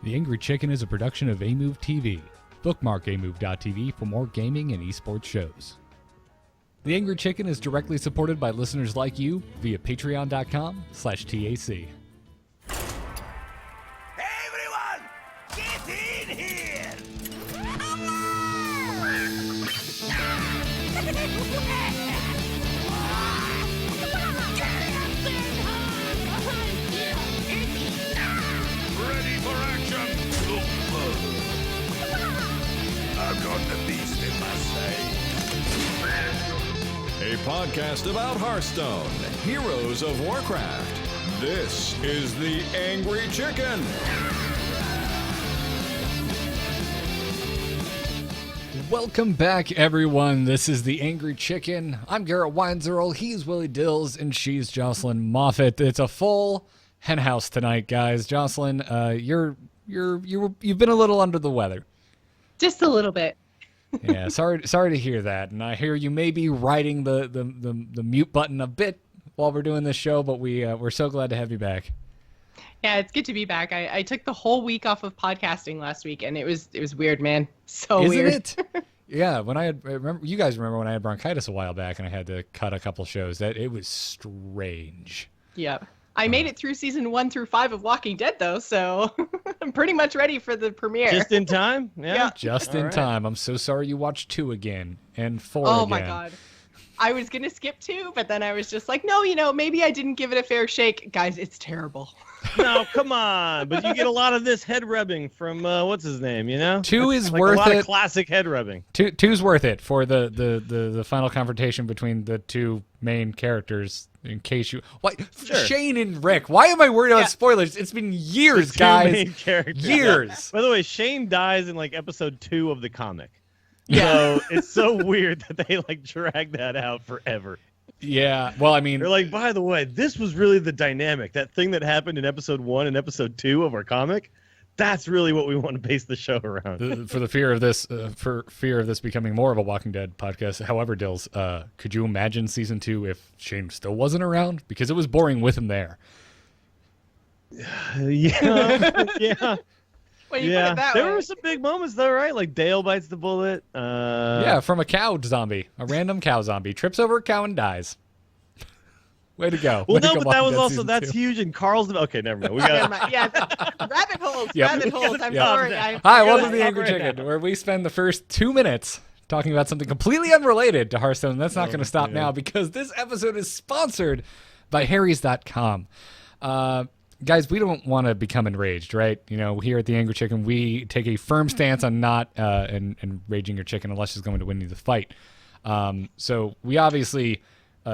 The Angry Chicken is a production of Amove TV. Bookmark amove.tv for more gaming and esports shows. The Angry Chicken is directly supported by listeners like you via patreon.com/TAC. Everyone, get in here! Ready for action! I've got the beast in my sight. A podcast about Hearthstone, Heroes of Warcraft. This is The Angry Chicken. Welcome back, everyone. This is The Angry Chicken. I'm Garrett Weinzerl. He's Willie Dills, and she's Jocelyn Moffat. It's a full hen house tonight, guys. Jocelyn, you've been a little under the weather. Just a little bit. Yeah, sorry to hear that. And I hear you may be riding the mute button a bit while we're doing this show, but we're so glad to have you back. Yeah, it's good to be back. I took the whole week off of podcasting last week, and it was weird, man. So Isn't weird. it? Yeah, you guys remember when I had bronchitis a while back and I had to cut a couple shows. That it was strange. Yep. I made it through season 1 through 5 of Walking Dead, though, so I'm pretty much ready for the premiere. Just in time? Yeah. Just in time. I'm so sorry you watched 2 again and 4 Oh again. my god. I was going to skip 2, but then I was just like, no, maybe I didn't give it a fair shake. Guys, it's terrible. No, come on. But you get a lot of this head rubbing from, what's his name, 2 is like worth a lot it. of classic head rubbing. 2's worth it for the final confrontation between the 2 main characters. In case you, Sure. Shane and Rick. Why am I worried about spoilers? It's been years, The two guys. main characters. Years. By the way, Shane dies in episode 2 of the comic. Yeah. So it's so weird that they drag that out forever. Yeah. Well, I mean, They're like, by the way, this was really the dynamic. That thing that happened in episode 1 and episode 2 of our comic. That's really what we want to base the show around. for the fear of this, becoming more of a Walking Dead podcast. However, Dills, could you imagine season 2 if Shane still wasn't around? Because it was boring with him there. Yeah. Yeah. When you put it that there way. were some big moments though, right? Like Dale bites the bullet. Yeah, from a cow zombie, a random cow zombie trips over a cow and dies. Way to go! Well, Way to no, go, but that Walking was Dead also season that's 2. huge. And Carl's okay. Never mind. We Never got. mind. Yeah, rabbit holes. Yep. Rabbit holes. I'm Yep. sorry. Hi, gotta welcome to the stop Angry right Chicken, now. where we spend the first 2 minutes talking about something completely unrelated to Hearthstone. And that's not going to stop now because this episode is sponsored by Harrys.com. Guys, we don't want to become enraged, right? Here at the Angry Chicken, we take a firm stance on not enraging your chicken unless it's going to win you the fight. So we obviously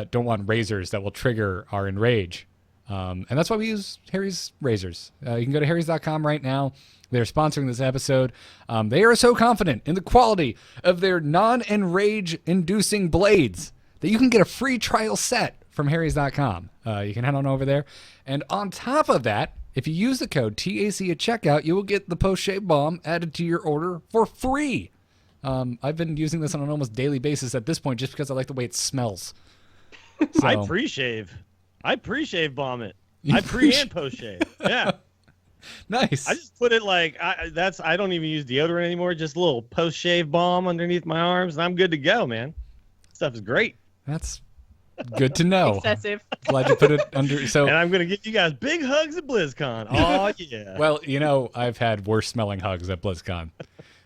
don't want razors that will trigger our enrage. And that's why we use Harry's razors. You can go to Harrys.com right now. They're sponsoring this episode. They are so confident in the quality of their non-enrage-inducing blades that you can get a free trial set from Harrys.com. You can head on over there. And on top of that, if you use the code TAC at checkout, you will get the post-shave balm added to your order for free. I've been using this on an almost daily basis at this point just because I like the way it smells. So, I pre-shave bomb it. I pre and post shave. Yeah. Nice. I just put it I don't even use deodorant anymore. Just a little post shave balm underneath my arms, and I'm good to go, man. Stuff is great. That's good to know. Excessive. Glad you put it under. So, And I'm gonna give you guys big hugs at BlizzCon. Oh yeah. well, I've had worse smelling hugs at BlizzCon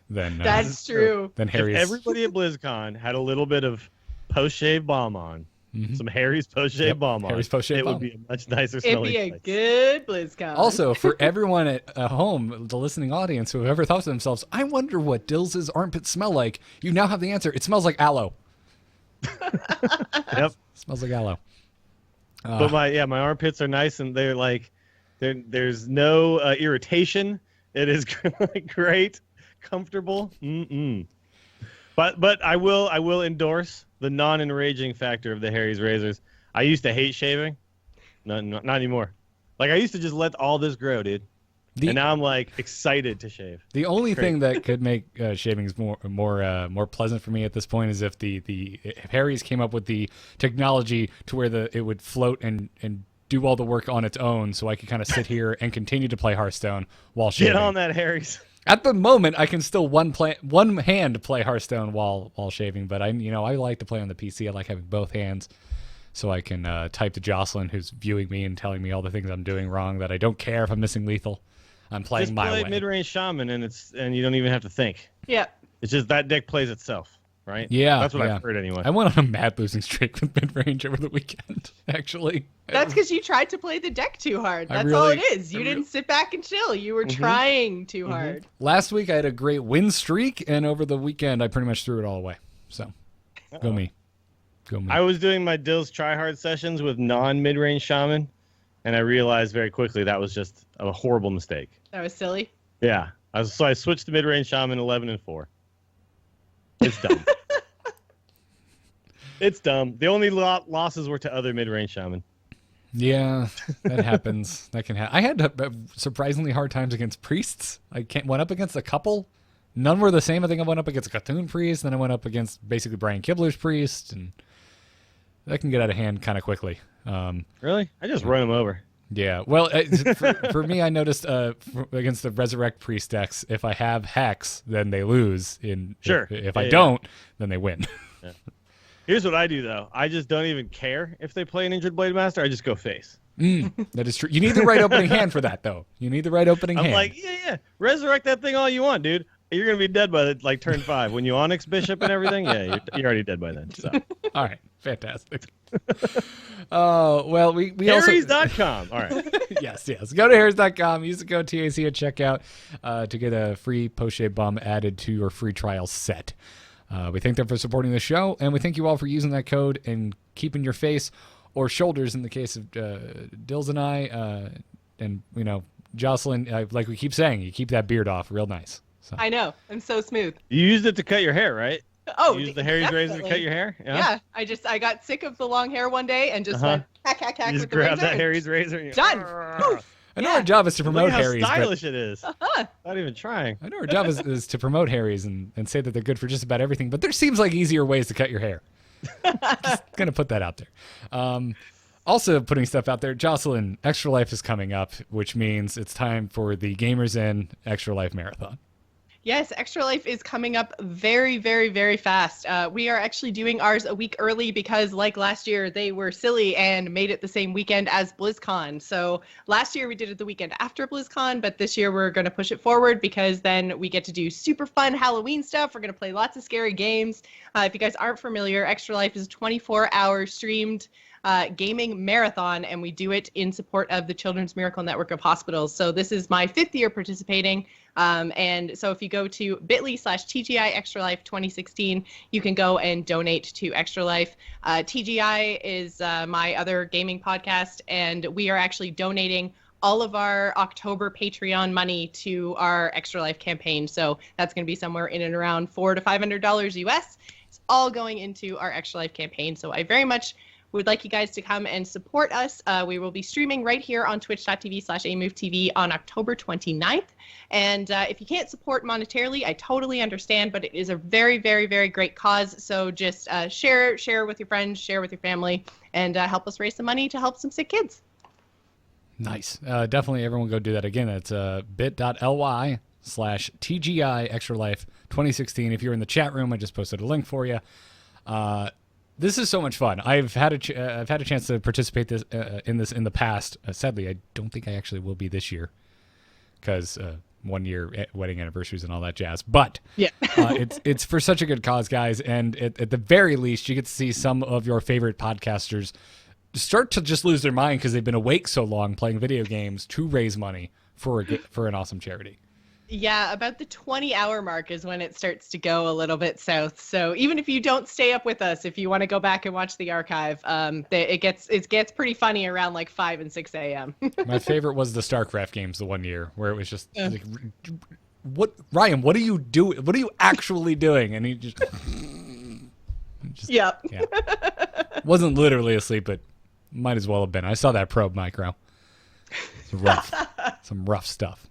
than That's true. than If Harry's. everybody at BlizzCon had a little bit of post shave balm on, some Harry's post shave Yep, balm on, Harry's post-shave it balm. would be a much nicer It'd smelling be a place. good BlizzCon. Also, for everyone at home, the listening audience who have ever thought to themselves, I wonder what Dills' armpits smell like, you now have the answer. It smells like aloe. Yep. Smells like aloe. But my armpits are nice and they're there's no irritation. It is great, comfortable. But I will endorse the non-enraging factor of the Harry's razors. I used to hate shaving, not anymore. I used to just let all this grow, dude. And now I'm excited to shave. The only thing that could make shavings more pleasant for me at this point is if Harry's came up with the technology to where it would float and do all the work on its own, so I can kind of sit here and continue to play Hearthstone while shaving. Get on that, Harry's. At the moment, I can still one hand play Hearthstone while shaving, but I like to play on the PC. I like having both hands, so I can type to Jocelyn, who's viewing me and telling me all the things I'm doing wrong. That I don't care if I'm missing lethal. I'm playing my way. Just play mid-range shaman, and you don't even have to think. Yeah. It's just that deck plays itself, right? Yeah, that's what I've heard anyway. I went on a mad losing streak with mid-range over the weekend. Actually, that's because you tried to play the deck too hard. That's all it is. You didn't sit back and chill. You were trying too hard. Last week I had a great win streak, and over the weekend I pretty much threw it all away. So, go me. I was doing my Dills tryhard sessions with non-mid-range shaman, and I realized very quickly that was just a horrible mistake. That was silly. Yeah. So I switched to mid-range shaman 11-4. It's dumb. It's dumb. The only losses were to other mid-range shaman. Yeah, that happens. That can happen. I had surprisingly hard times against priests. Went up against a couple. None were the same. I think I went up against a Cthulhu priest, then I went up against basically Brian Kibler's priest, and that can get out of hand kind of quickly. Really? I just run them over. Yeah. Well, for me, I noticed against the Resurrect priest decks, if I have Hex, then they lose. If I don't, then they win. Yeah. Here's what I do, though. I just don't even care if they play an Injured Blade Master. I just go face. That is true. You need the right opening hand for that, though. You need the right opening hand. I'm like, yeah. Resurrect that thing all you want, dude. You're going to be dead by turn 5. When you Onyx Bishop and everything, yeah, you're already dead by then. So. All right. Fantastic. Well, we Harrys.com. All right. yes. Go to Harrys.com. Use the code TAC at checkout to get a free Poche Bum added to your free trial set. We thank them for supporting the show, and we thank you all for using that code and keeping your face or shoulders in the case of Dills and I, and Jocelyn. Like we keep saying, you keep that beard off, real nice. So. I know. I'm so smooth. You used it to cut your hair, right? Oh, you used the Harry's razor to cut your hair? Yeah. I got sick of the long hair one day and just went hack you with just the razor. grab that Harry's razor. And done. I know our job is to promote Harry's. How stylish it is. Not even trying. I know our job is to promote Harry's and say that they're good for just about everything, but there seems like easier ways to cut your hair. Just going to put that out there. Also putting stuff out there, Jocelyn, Extra Life is coming up, which means it's time for the Gamers In Extra Life Marathon. Yes, Extra Life is coming up very, very, very fast. We are actually doing ours a week early because, like last year, they were silly and made it the same weekend as BlizzCon. So last year we did it the weekend after BlizzCon, but this year we're going to push it forward because then we get to do super fun Halloween stuff. We're going to play lots of scary games. If you guys aren't familiar, Extra Life is a 24-hour streamed gaming marathon, and we do it in support of the Children's Miracle Network of Hospitals. So this is my 5th year participating. And so if you go to bit.ly/TGI Extra Life 2016, you can go and donate to Extra Life. TGI is my other gaming podcast, and we are actually donating all of our October Patreon money to our Extra Life campaign. So that's going to be somewhere in and around $400 to $500 US. It's all going into our Extra Life campaign. So I very much would like you guys to come and support us. We will be streaming right here on twitch.tv/AMoveTV on October 29th. And if you can't support monetarily, I totally understand, but it is a very, very, very great cause. So just share with your friends, share with your family, and help us raise some money to help some sick kids. Nice. Definitely everyone go do that. Again, it's bit.ly/TGI Extra Life 2016. If you're in the chat room, I just posted a link for you. This is so much fun. I've had a chance to participate in this in the past. Sadly, I don't think I actually will be this year because 1 year wedding anniversaries and all that jazz. But yeah, it's for such a good cause, guys. And at the very least, you get to see some of your favorite podcasters start to just lose their mind because they've been awake so long playing video games to raise money for an awesome charity. Yeah, about the 20-hour mark is when it starts to go a little bit south. So even if you don't stay up with us, if you want to go back and watch the archive, it gets pretty funny around like 5 and 6 a.m. My favorite was the StarCraft games the one year where it was just like, Ryan, what are you doing? What are you actually doing? And he just yep. Yeah. Wasn't literally asleep, but might as well have been. I saw that probe micro. It's rough. Some rough stuff.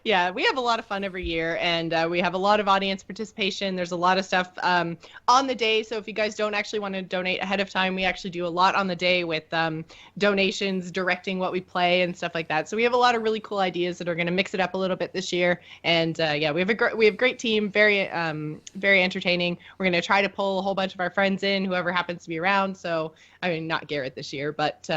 Yeah, we have a lot of fun every year, and we have a lot of audience participation. There's a lot of stuff on the day, so if you guys don't actually want to donate ahead of time, we actually do a lot on the day with donations, directing what we play, and stuff like that. So we have a lot of really cool ideas that are going to mix it up a little bit this year. And yeah, we have a great team, very entertaining. We're going to try to pull a whole bunch of our friends in, whoever happens to be around. So, I mean, not Garrett this year, but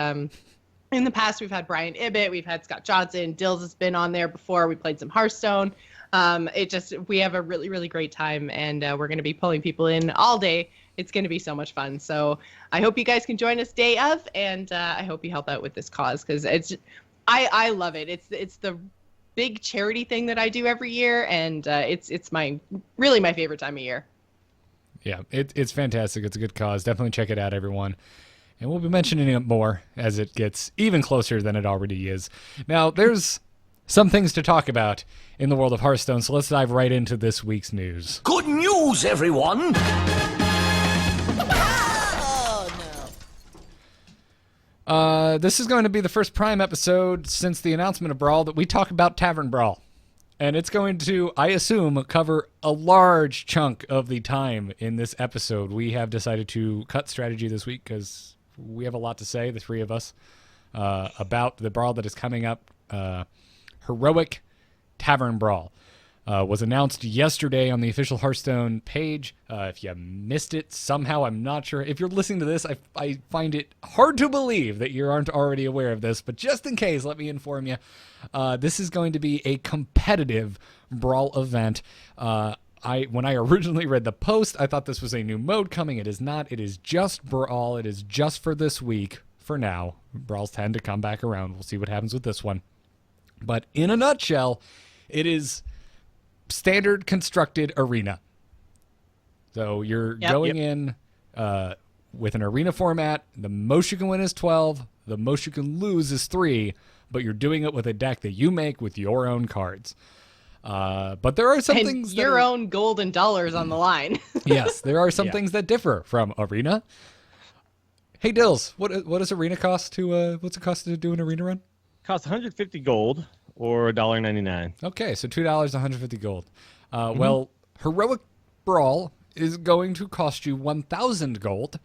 in the past, we've had Brian Ibbett, we've had Scott Johnson, Dills has been on there before. We played some Hearthstone. We have a really, really great time, and we're going to be pulling people in all day. It's going to be so much fun. So I hope you guys can join us day of, and I hope you help out with this cause, because I love it. It's the big charity thing that I do every year, and it's really my favorite time of year. Yeah, it's fantastic. It's a good cause. Definitely check it out, everyone. And we'll be mentioning it more as it gets even closer than it already is. Now, there's some things to talk about in the world of Hearthstone, so let's dive right into this week's news. Good news, everyone! This is going to be the first Prime episode since the announcement of Brawl that we talk about Tavern Brawl. And it's going to, I assume, cover a large chunk of the time in this episode. We have decided to cut strategy this week because we have a lot to say, the three of us, about the Brawl that is coming up. Heroic Tavern Brawl was announced yesterday on the official Hearthstone page. If you missed it somehow, I'm not sure. If you're listening to this, I find it hard to believe that you aren't already aware of this, but just in case, let me inform you. This is going to be a competitive Brawl event. When I originally read the post, I thought this was a new mode coming. It is not. It is just Brawl. It is just for this week, for now. Brawls tend to come back around. We'll see what happens with this one. But in a nutshell, it is standard constructed arena. So you're going in with an arena format. The most you can win is 12. The most you can lose is 3. But you're doing it with a deck that you make with your own cards. But there are some things that your own gold and dollars on the line. Yes, there are some things that differ from arena. Hey Dills, what does arena cost to what's it cost to do an arena run? Costs 150 gold or $1.99. Okay, so $2, 150 gold. Well, Heroic Brawl is going to cost you 1,000 gold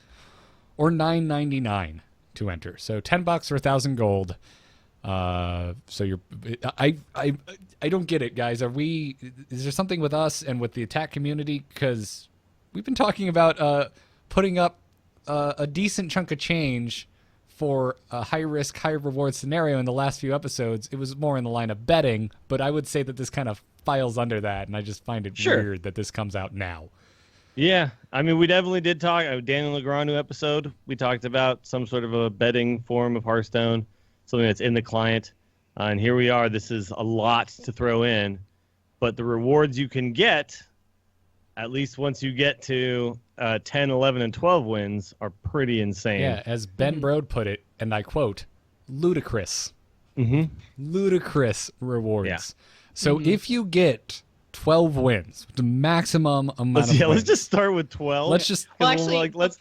or $9.99 to enter. So $10 or 1,000 gold. So you're, I don't get it, guys. Is there something with us and with the attack community? Because we've been talking about putting up a decent chunk of change for a high risk, high reward scenario in the last few episodes. It was more in the line of betting, but I would say that this kind of files under that, and I just find it weird that this comes out now. Yeah, I mean, we definitely did talk. Daniel Legrand episode, we talked about some sort of a betting form of Hearthstone, something that's in the client. And here we are. This is a lot to throw in, but the rewards you can get, at least once you get to 10, 11, and 12 wins, are pretty insane. Yeah, as Ben Brode put it, and I quote, ludicrous. Mm-hmm. Ludicrous rewards. Yeah. So if you get 12 wins, the maximum amount of wins. Let's just start with 12. Let's just... Well, actually, let's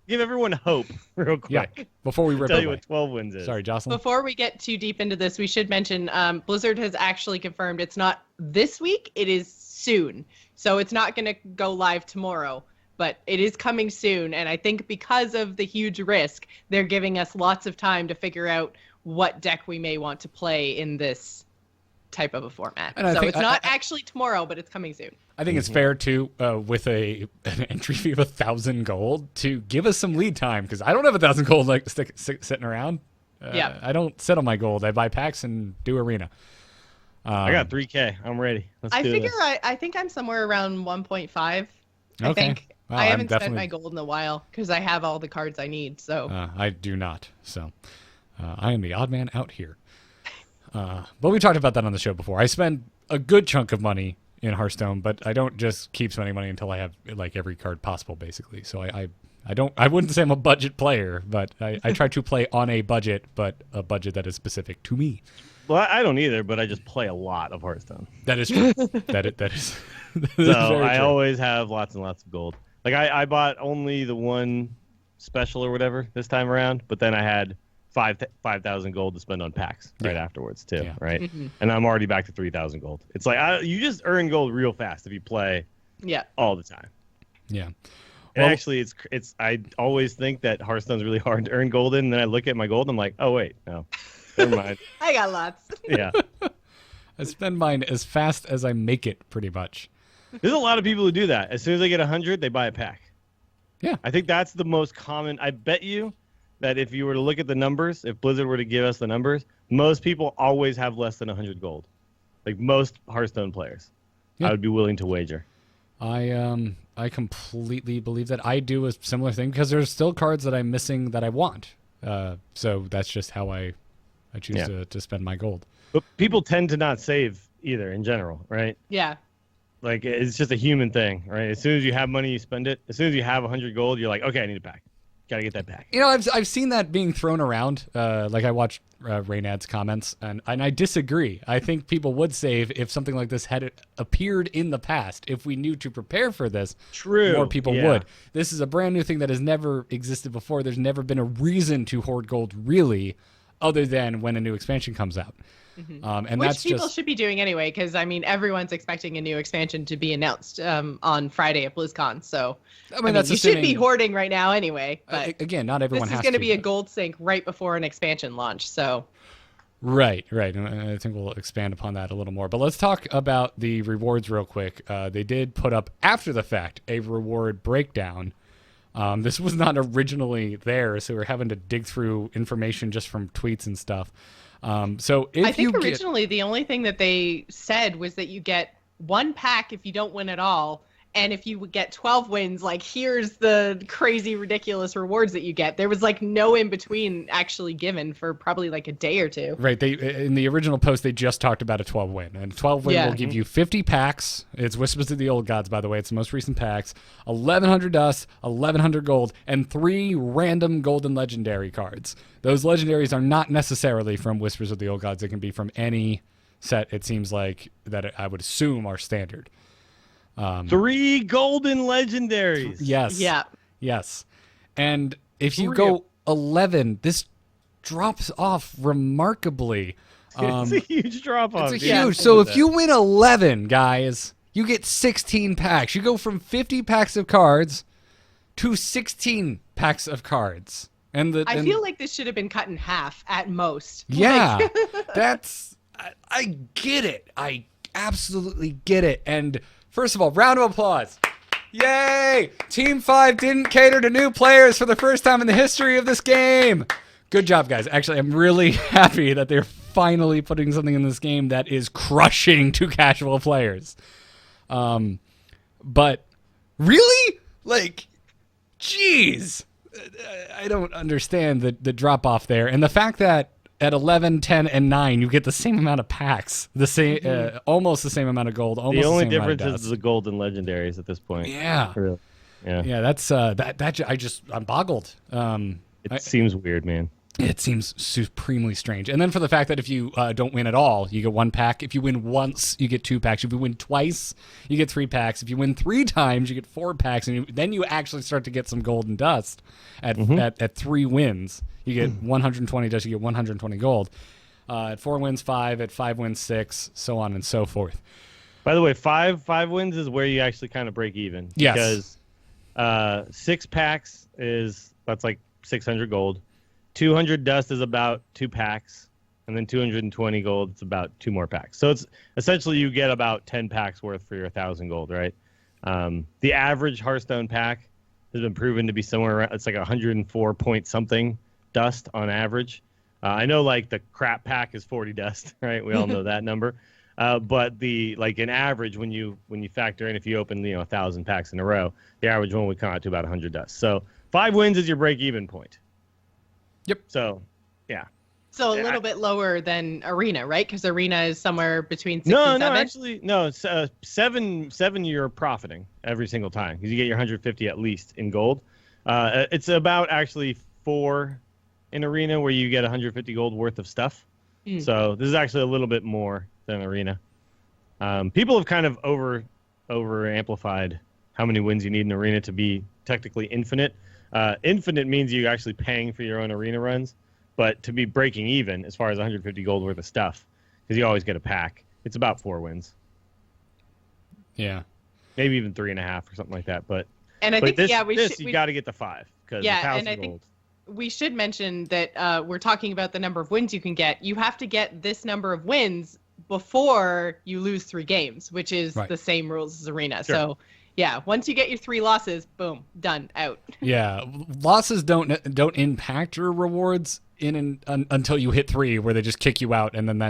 give everyone hope real quick. Yeah, before we rip tell away. you what 12 wins is. Sorry, Jocelyn. Before we get too deep into this, we should mention Blizzard has actually confirmed it's not this week. It is soon. So it's not going to go live tomorrow, but it is coming soon. And I think because of the huge risk, they're giving us lots of time to figure out what deck we may want to play in this type of a format. And so it's not actually tomorrow, but it's coming soon. I think it's fair to, with an entry fee of 1,000 gold, to give us some lead time, because I don't have 1,000 gold like sitting around. I don't sit on my gold. I buy packs and do arena. I got 3K. I'm ready. I think I'm somewhere around 1.5. I think. Well, I haven't spent my gold in a while because I have all the cards I need. So I do not. So I am the odd man out here. But we talked about that on the show before. I spend a good chunk of money in Hearthstone, but I don't just keep spending money until I have like every card possible, basically. So I wouldn't say I'm a budget player, but I try to play on a budget, but a budget that is specific to me. Well, I don't either, but I just play a lot of Hearthstone. That is true. that is. So I always have lots and lots of gold. Like I bought only the one special or whatever this time around, but then I had 5,000 gold to spend on packs right afterwards too, Yeah. right? Mm-hmm. And I'm already back to 3,000 gold. It's like you just earn gold real fast if you play all the time. Yeah. And actually, it's I always think that Hearthstone's really hard to earn gold in, and then I look at my gold and I'm like, oh wait, no, never mind. I got lots. Yeah. I spend mine as fast as I make it, pretty much. There's a lot of people who do that. As soon as they get 100, they buy a pack. Yeah. I think that's the most common. I bet you that if you were to look at the numbers, if Blizzard were to give us the numbers, most people always have less than 100 gold. Like most Hearthstone players. Yeah. I would be willing to wager. I completely believe that. I do a similar thing because there's still cards that I'm missing that I want. So that's just how I choose to spend my gold. But people tend to not save either in general, right? Yeah. Like, it's just a human thing, right? As soon as you have money, you spend it. As soon as you have 100 gold, you're like, okay, I need a pack. Gotta get that pack. You know, I've seen that being thrown around. Like I watched Raynad's comments, and I disagree. I think people would save if something like this had appeared in the past. If we knew to prepare for this, more people would. This is a brand new thing that has never existed before. There's never been a reason to hoard gold, really, other than when a new expansion comes out. Mm-hmm. And which that's people just should be doing anyway, because I mean everyone's expecting a new expansion to be announced on Friday at BlizzCon. So I mean that's you should be hoarding right now anyway. But again, not everyone this has is going to to be a gold sink right before an expansion launch. So right, and I think we'll expand upon that a little more. But let's talk about the rewards real quick. They did put up after the fact a reward breakdown. This was not originally there, so we're having to dig through information just from tweets and stuff. So if I think originally the only thing that they said was that you get one pack if you don't win at all. And if you would get 12 wins, like here's the crazy, ridiculous rewards that you get. There was like no in between actually given for probably like a day or two. Right. They in the original post they just talked about a 12 win, and 12 win will give you 50 packs. It's Whispers of the Old Gods, by the way. It's the most recent packs. 1,100 dust, 1,100 gold, and 3 random golden legendary cards. Those legendaries are not necessarily from Whispers of the Old Gods. They can be from any set. It seems like that I would assume are standard. 3 golden legendaries. Yes. Yeah. Yes. And if you go 11, this drops off remarkably. It's a huge drop off. It's huge. So if you win 11, guys, you get 16 packs. You go from 50 packs of cards to 16 packs of cards. And I feel like this should have been cut in half at most. Yeah. I get it. I absolutely get it. And first of all, round of applause. Yay! Team 5 didn't cater to new players for the first time in the history of this game. Good job, guys. Actually, I'm really happy that they're finally putting something in this game that is crushing to casual players. But really? Like, jeez. I don't understand the drop-off there. And the fact that at 11, 10, and 9, you get the same amount of packs, the same, almost the same amount of gold. Almost the only the same difference amount of is the golden legendaries at this point. Yeah, really. Yeah. That's I'm boggled. It seems weird, man. It seems supremely strange. And then for the fact that if you don't win at all, you get 1 pack. If you win once, you get 2 packs. If you win twice, you get 3 packs. If you win 3 times, you get 4 packs. And then you actually start to get some golden dust at 3 wins. You get 120 dust, you get 120 gold. At 4 wins, 5. At 5 wins, 6. So on and so forth. By the way, 5 wins is where you actually kind of break even. Yes. Because 6 packs that's like 600 gold. 200 dust is about 2 packs, and then 220 gold is about 2 more packs. So it's essentially you get about 10 packs worth for your 1,000 gold, right? The average Hearthstone pack has been proven to be somewhere around, it's like 104 point something dust on average. I know like the crap pack is 40 dust, right? We all know that number. But in average, when you factor in if you open 1,000 packs in a row, the average one would come out to about 100 dust. So 5 wins is your break-even point. Yep. So, yeah. So a little bit lower than Arena, right? Because Arena is somewhere between 6 and 7. No, actually, no. It's 7 you're profiting every single time because you get your 150 at least in gold. It's about actually 4 in Arena where you get 150 gold worth of stuff. So this is actually a little bit more than Arena. People have kind of over amplified how many wins you need in Arena to be technically infinite. Infinite means you're actually paying for your own Arena runs. But to be breaking even as far as 150 gold worth of stuff, because you always get a pack, it's about 4 wins. Yeah. Maybe even 3.5 or something like that. But I think you got to get the 5 because 1,000 gold. We should mention that we're talking about the number of wins you can get. You have to get this number of wins before you lose 3 games, which is the same rules as Arena. Sure. So, yeah, once you get your 3 losses, boom, done, out. Yeah, losses don't impact your rewards until you hit 3, where they just kick you out, and then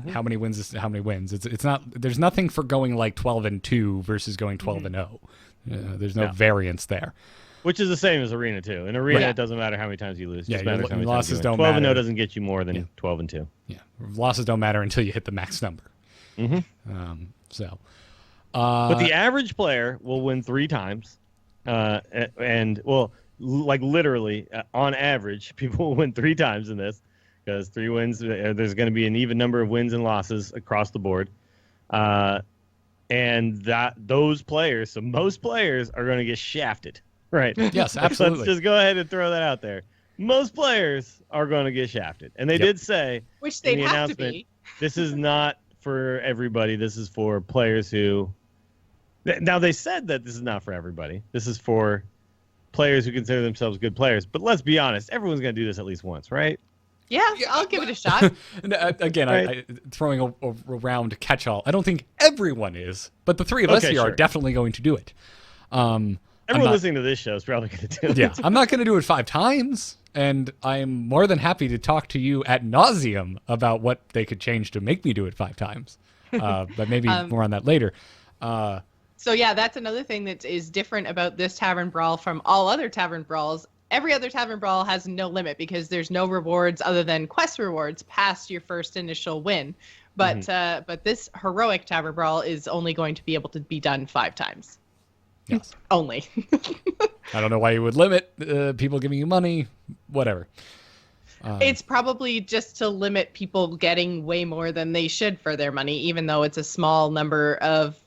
how many wins is how many wins. It's not. There's nothing for going like 12-2 versus going 12-0. There's no variance there. Which is the same as Arena too. In Arena, it doesn't matter how many times you lose. It just matters how many losses times you don't win. 12-0 matter. doesn't get you more than 12-2. Yeah, losses don't matter until you hit the max number. But the average player will win 3 times, like literally, on average, people will win 3 times in this, because 3 wins. There's going to be an even number of wins and losses across the board, and those players. So most players are going to get shafted, right? Yes, absolutely. Let's just go ahead and throw that out there. Most players are going to get shafted, and they did say, which they'd have to be. This is not for everybody. This is for players who. Now, they said that this is not for everybody. This is for players who consider themselves good players. But let's be honest, everyone's going to do this at least once, right? Yeah, I'll give it a shot. Again, Right. Throwing around catch-all. I don't think everyone is, but the 3 of us here are definitely going to do it. Everyone listening to this show is probably going to do it. Yeah, I'm not going to do it 5 times, and I'm more than happy to talk to you ad nauseum about what they could change to make me do it 5 times. But maybe more on that later. So yeah, that's another thing that is different about this Tavern Brawl from all other Tavern Brawls. Every other Tavern Brawl has no limit because there's no rewards other than quest rewards past your first initial win. But this Heroic Tavern Brawl is only going to be able to be done 5 times. Yes. Only. I don't know why you would limit people giving you money, whatever. It's probably just to limit people getting way more than they should for their money, even though it's a small number of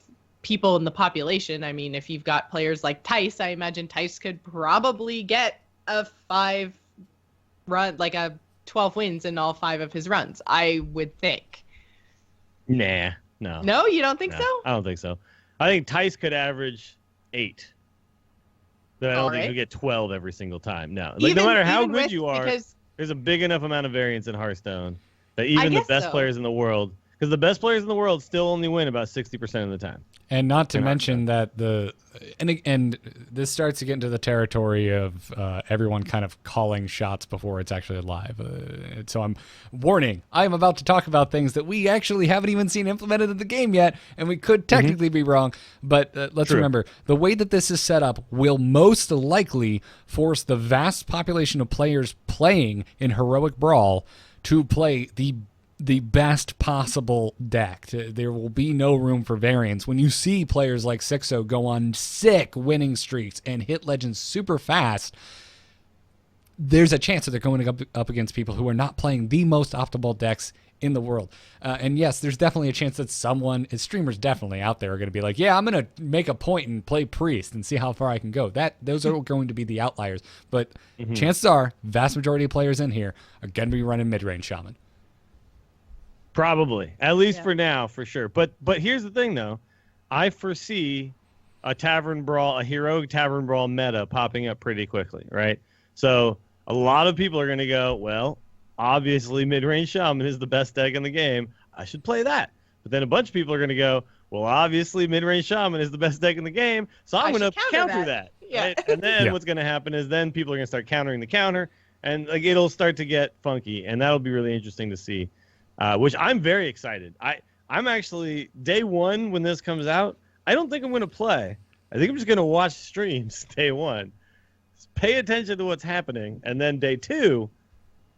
people in the population. I mean, if you've got players like Tice, I imagine Tice could probably get a 5 run, like a 12 wins in all 5 of his runs, I would think. Nah, no. No, you don't think so? I don't think so. I think Tice could average 8. But I don't think he'll get 12 every single time. No. Like, no matter how good you are, there's a big enough amount of variance in Hearthstone that even the best players in the world, because the best players in the world still only win about 60% of the time. And not to mention that and this starts to get into the territory of everyone kind of calling shots before it's actually live. So I'm warning, I'm about to talk about things that we actually haven't even seen implemented in the game yet, and we could technically be wrong. But let's remember, the way that this is set up will most likely force the vast population of players playing in Heroic Brawl to play the best possible deck. There will be no room for variance. When you see players like Sixo go on sick winning streaks and hit legends super fast, there's a chance that they're going up against people who are not playing the most optimal decks in the world. And yes, there's definitely a chance that streamers definitely out there are going to be like, yeah, I'm going to make a point and play Priest and see how far I can go. Those are going to be the outliers. But chances are, vast majority of players in here are going to be running mid-range Shaman. Probably, at least for now, for sure. But here's the thing, though. I foresee a Heroic Tavern Brawl meta popping up pretty quickly, right? So a lot of people are going to go, well, obviously mid-range Shaman is the best deck in the game. I should play that. But then a bunch of people are going to go, well, obviously mid-range Shaman is the best deck in the game, so I'm going to counter that. Yeah. Right? And then what's going to happen is then people are going to start countering the counter, and like it'll start to get funky, and that'll be really interesting to see. Which I'm very excited. I'm actually, day 1 when this comes out, I don't think I'm going to play. I think I'm just going to watch streams day 1. Just pay attention to what's happening. And then day 2,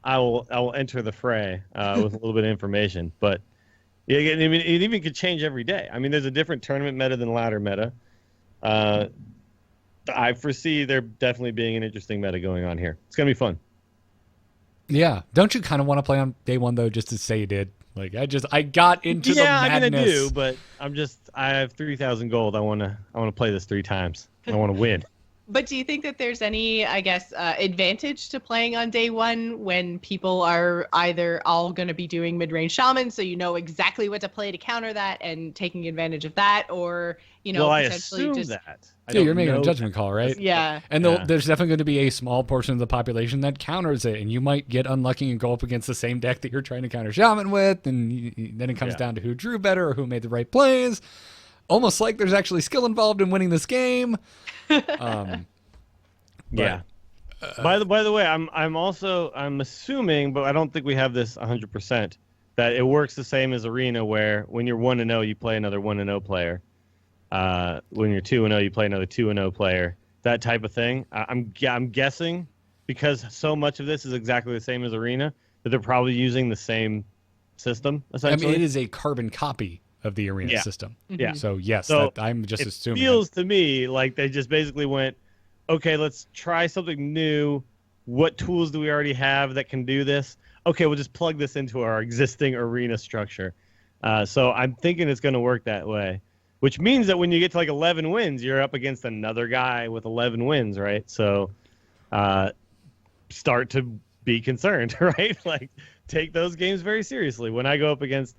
I will enter the fray with a little bit of information. But yeah, I mean, it even could change every day. I mean, there's a different tournament meta than ladder meta. I foresee there definitely being an interesting meta going on here. It's going to be fun. Yeah. Don't you kind of want to play on day 1, though, just to say you did? Like, I got into the madness. Yeah, I mean, I do, but I have 3,000 gold. I want to play this 3 times. I want to win. But do you think that there's any, I guess, advantage to playing on day one when people are either all going to be doing mid-range shaman, so you know exactly what to play to counter that and taking advantage of that, or, you know, Well, I potentially assume just... that. Yeah, you're making a judgment call, right? Yeah. And there's definitely going to be a small portion of the population that counters it, and you might get unlucky and go up against the same deck that you're trying to counter shaman with, and then it comes down to who drew better or who made the right plays. Almost like there's actually skill involved in winning this game. Yeah. By the way, I'm assuming, but I don't think we have this 100%, that it works the same as Arena, where when you're 1-0, you play another 1-0 player. When you're 2-0, you play another 2-0 player. That type of thing. I'm guessing, because so much of this is exactly the same as Arena, that they're probably using the same system, essentially. I mean, it is a carbon copy of the Arena system. Yeah. So, yes, I'm just assuming. It feels to me like they just basically went, okay, let's try something new. What tools do we already have that can do this? Okay, we'll just plug this into our existing Arena structure. So I'm thinking it's going to work that way, which means that when you get to like 11 wins, you're up against another guy with 11 wins, right? So start to be concerned, right? Like, take those games very seriously. When I go up against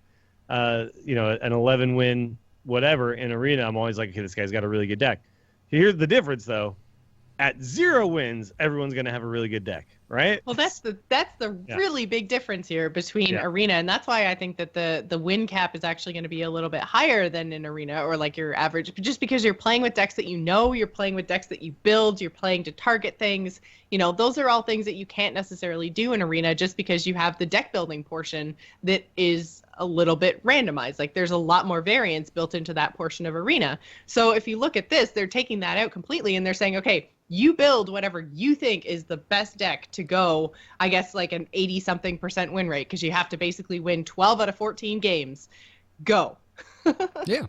an 11-win whatever in Arena, I'm always like, okay, this guy's got a really good deck. Here's the difference, though. At 0 wins, everyone's going to have a really good deck, right? Well, that's the really big difference here between Arena, and that's why I think that the win cap is actually going to be a little bit higher than in Arena, or like your average, just because you're playing with decks that you know, you're playing with decks that you build, you're playing to target things. You know, those are all things that you can't necessarily do in Arena just because you have the deck building portion that is a little bit randomized. Like, there's a lot more variance built into that portion of Arena. So if you look at this, they're taking that out completely and they're saying, okay, you build whatever you think is the best deck to go, I guess, like an 80-something% win rate, because you have to basically win 12 out of 14 games. Go. Yeah.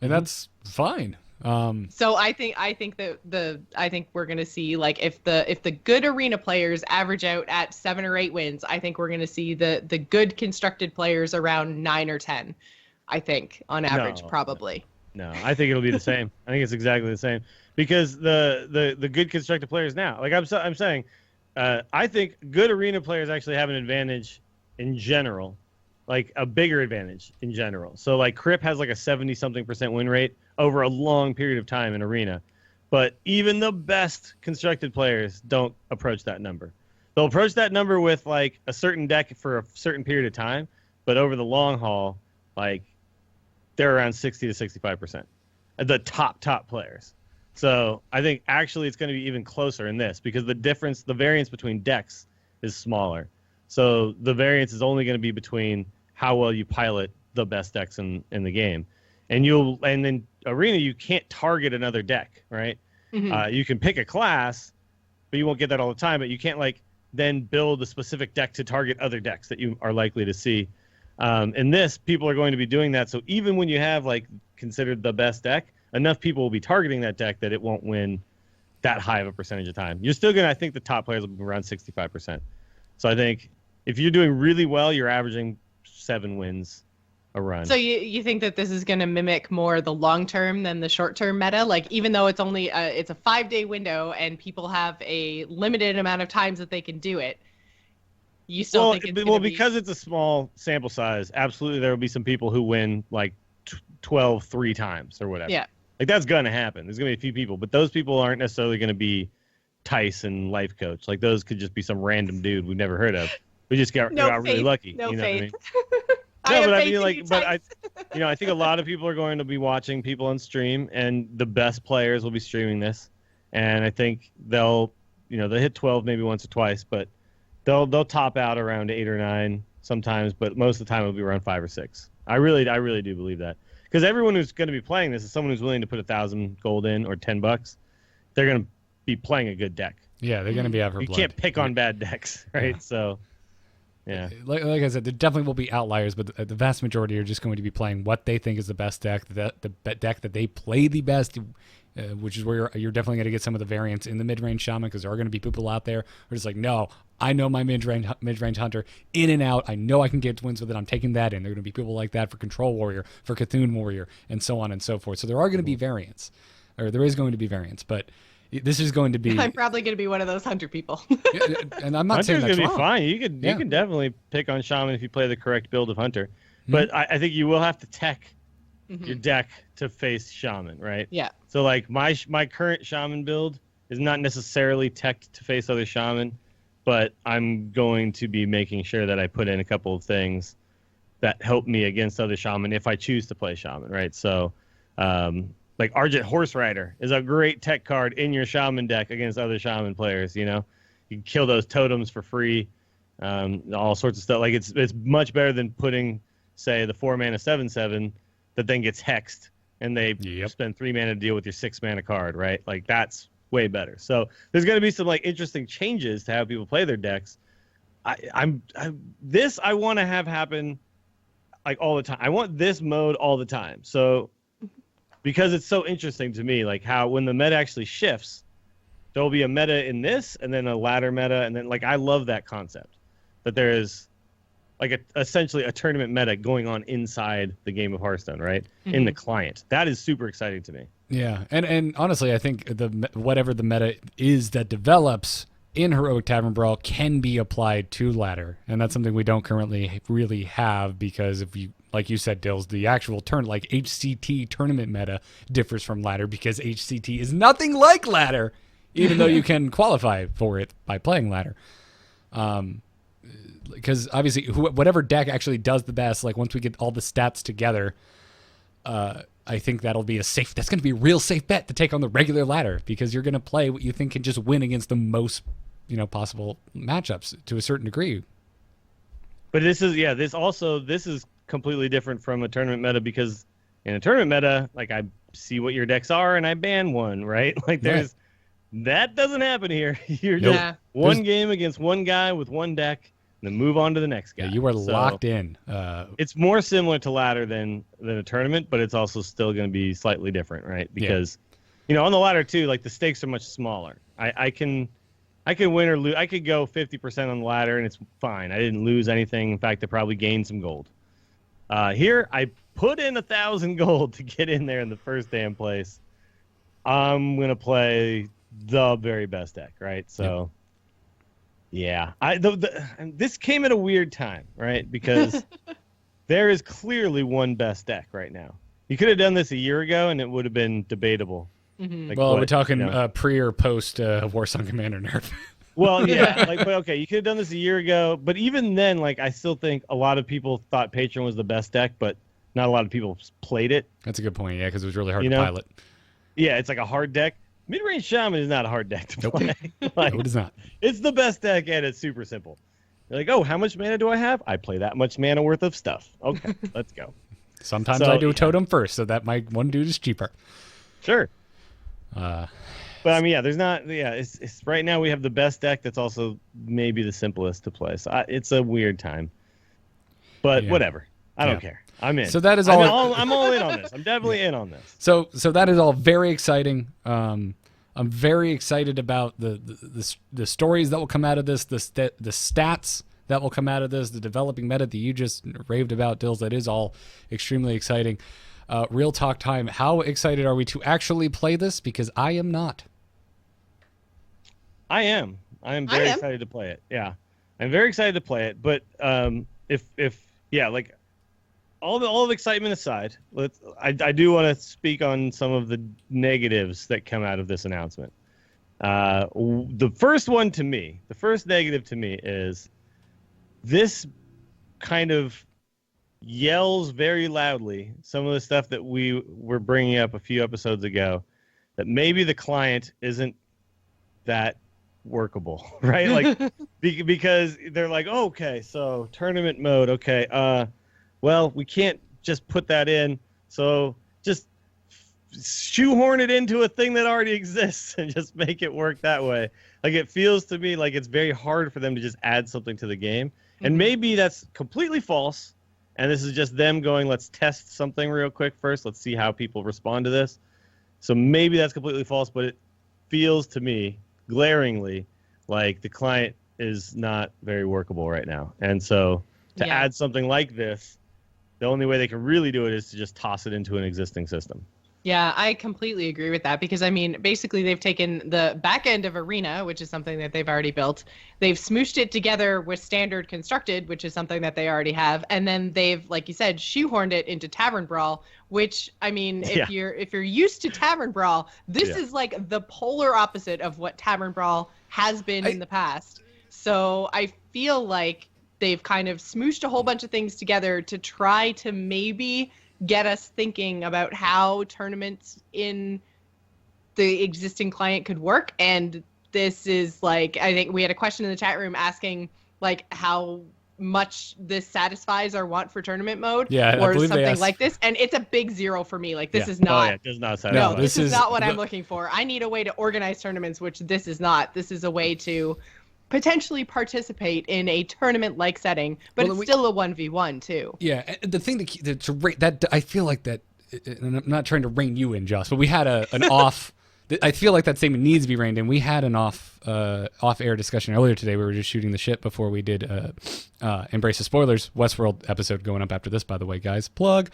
And that's fine. So I think we're gonna see, like, if the good Arena players average out at 7 or 8 wins, I think we're gonna see the good constructed players around 9 or 10. I think on average, probably. No, I think it'll be the same. I think it's exactly the same, because the good constructed players now, like I'm saying, I think good Arena players actually have an advantage in general, like a bigger advantage in general. So like Crip has like a 70-something% win rate over a long period of time in Arena, but even the best constructed players don't approach that number. They'll approach that number with like a certain deck for a certain period of time, but over the long haul, like, they're around 60 to 65%, the top players. So I think actually it's going to be even closer in this, because the variance between decks is smaller. So the variance is only going to be between how well you pilot the best decks in the game. And then Arena, you can't target another deck, right? Mm-hmm. You can pick a class, but you won't get that all the time. But you can't like then build a specific deck to target other decks that you are likely to see. In this, people are going to be doing that. So even when you have like considered the best deck, enough people will be targeting that deck that it won't win that high of a percentage of time. You're still I think the top players will be around 65%. So I think if you're doing really well, you're averaging 7 wins a run. So you think that this is going to mimic more the long term than the short term meta? Like, even though it's only it's a 5-day window and people have a limited amount of times that they can do it, you still think it's because it's a small sample size, absolutely there will be some people who win like 12 3 times or whatever. Yeah. Like, that's going to happen. There's going to be a few people, but those people aren't necessarily going to be Tyson life coach. Like, those could just be some random dude we've never heard of. We just got really lucky. No you know faith. What I mean? No, but I mean, like, but I think a lot of people are going to be watching people on stream, and the best players will be streaming this, and I think they'll hit 12 maybe once or twice, but they'll top out around 8 or 9 sometimes, but most of the time it'll be around 5 or 6. I really do believe that, because everyone who's going to be playing this is someone who's willing to put 1,000 gold in or $10. They're going to be playing a good deck. Yeah, they're going to be out for blood. You can't pick on bad decks, right? Yeah. So. Yeah, like I said, there definitely will be outliers, but the vast majority are just going to be playing what they think is the best deck, the deck that they play the best, which is where you're definitely going to get some of the variance in the mid-range shaman, because there are going to be people out there who are just like, no, I know my mid-range hunter in and out. I know I can get wins with it. I'm taking that in. There are going to be people like that for Control Warrior, for Cthulhu Warrior, and so on and so forth. So there are going to be variance, or there is going to be variance, but This is going to be. I'm probably going to be one of those hunter people. And I'm not Hunter's saying that's gonna wrong. be fine. You can definitely pick on shaman if you play the correct build of hunter, but I think you will have to tech your deck to face shaman, right? Yeah. So like my current shaman build is not necessarily teched to face other shaman, but I'm going to be making sure that I put in a couple of things that help me against other shaman if I choose to play shaman, right? So, like Argent Horse Rider is a great tech card in your shaman deck against other shaman players. You know, you can kill those totems for free, all sorts of stuff. Like it's much better than putting, say, the 4-mana 7/7 that then gets hexed and they spend 3 mana to deal with your 6 mana card, right? Like that's way better. So there's going to be some like interesting changes to how people play their decks. I want to have happen like all the time. I want this mode all the time. So because it's so interesting to me, like how when the meta actually shifts, there'll be a meta in this and then a ladder meta. And then like, I love that concept that there is like essentially a tournament meta going on inside the game of Hearthstone, right? In the client. That is super exciting to me. Yeah. And honestly, I think whatever the meta is that develops in Heroic Tavern Brawl can be applied to ladder. And that's something we don't currently really have because if you, like you said, Dills, the actual like HCT tournament meta differs from ladder because HCT is nothing like ladder, even though you can qualify for it by playing ladder. Because obviously whatever deck actually does the best, like once we get all the stats together, I think that's going to be a real safe bet to take on the regular ladder because you're going to play what you think can just win against the most, possible matchups to a certain degree. But this is completely different from a tournament meta because in a tournament meta, like I see what your decks are and I ban one, right? Like that doesn't happen here. You're just one game against one guy with one deck and then move on to the next guy. Yeah, you are locked in. It's more similar to ladder than a tournament, but it's also still going to be slightly different, right? Because, on the ladder too, like the stakes are much smaller. I can win or lose. I could go 50% on the ladder and it's fine. I didn't lose anything. In fact, I probably gained some gold. Here, I put in 1,000 gold to get in there in the first damn place. I'm going to play the very best deck, right? So, yeah. This came at a weird time, right? Because there is clearly one best deck right now. You could have done this a year ago, and it would have been debatable. Like, we're talking pre or post Warsong Commander nerf. Well, yeah, but okay, you could have done this a year ago, but even then, like, I still think a lot of people thought Patron was the best deck, but not a lot of people played it. That's a good point, yeah, because it was really hard to pilot. Yeah, it's like a hard deck. Mid-range Shaman is not a hard deck to play. Like, no, it is not. It's the best deck, and it's super simple. You're like, oh, how much mana do I have? I play that much mana worth of stuff. Okay, let's go. Sometimes I do a totem first, so that my one dude is cheaper. Sure. But I mean, there's not. Yeah, it's right now we have the best deck. That's also maybe the simplest to play. So it's a weird time. But whatever. I don't care. I'm in. So that is I'm all in on this. I'm definitely in on this. So that is all very exciting. I'm very excited about the stories that will come out of this, the stats that will come out of this, the developing meta that you just raved about, Dills. That is all extremely exciting. Real talk time. How excited are we to actually play this? Because I am not. I am very excited to play it. Yeah, I'm very excited to play it. But like all the excitement aside, I do want to speak on some of the negatives that come out of this announcement. The first negative to me is this kind of yells very loudly some of the stuff that we were bringing up a few episodes ago, that maybe the client isn't that workable, right? Like because they're like, oh, okay, so tournament mode, okay, well, we can't just put that in, so just shoehorn it into a thing that already exists and just make it work that way. Like, it feels to me like it's very hard for them to just add something to the game. And maybe that's completely false, and this is just them going, let's test something real quick first. Let's see how people respond to this. So maybe that's completely false, but it feels to me glaringly like the client is not very workable right now. And so to add something like this, the only way they can really do it is to just toss it into an existing system. Yeah, I completely agree with that because, I mean, basically they've taken the back end of Arena, which is something that they've already built. They've smooshed it together with Standard Constructed, which is something that they already have. And then they've, like you said, shoehorned it into Tavern Brawl, which, I mean, if you're used to Tavern Brawl, this is like the polar opposite of what Tavern Brawl has been in the past. So I feel like they've kind of smooshed a whole bunch of things together to try to maybe get us thinking about how tournaments in the existing client could work. And this is like, I think we had a question in the chat room asking like how much this satisfies our want for tournament mode or something like this. And it's a big 0 for me. Like this is not, it does not satisfy. No, this is not what I'm looking for. I need a way to organize tournaments, which this is not. This is a way to potentially participate in a tournament-like setting, but it's still a 1v1 too. Yeah, the thing to rate that, I feel like that, and I'm not trying to rein you in, Joce, but we had an off. I feel like that statement needs to be reined in. We had an off-air discussion earlier today. We were just shooting the shit before we did Embrace the Spoilers Westworld episode going up after this, by the way, guys. Plug,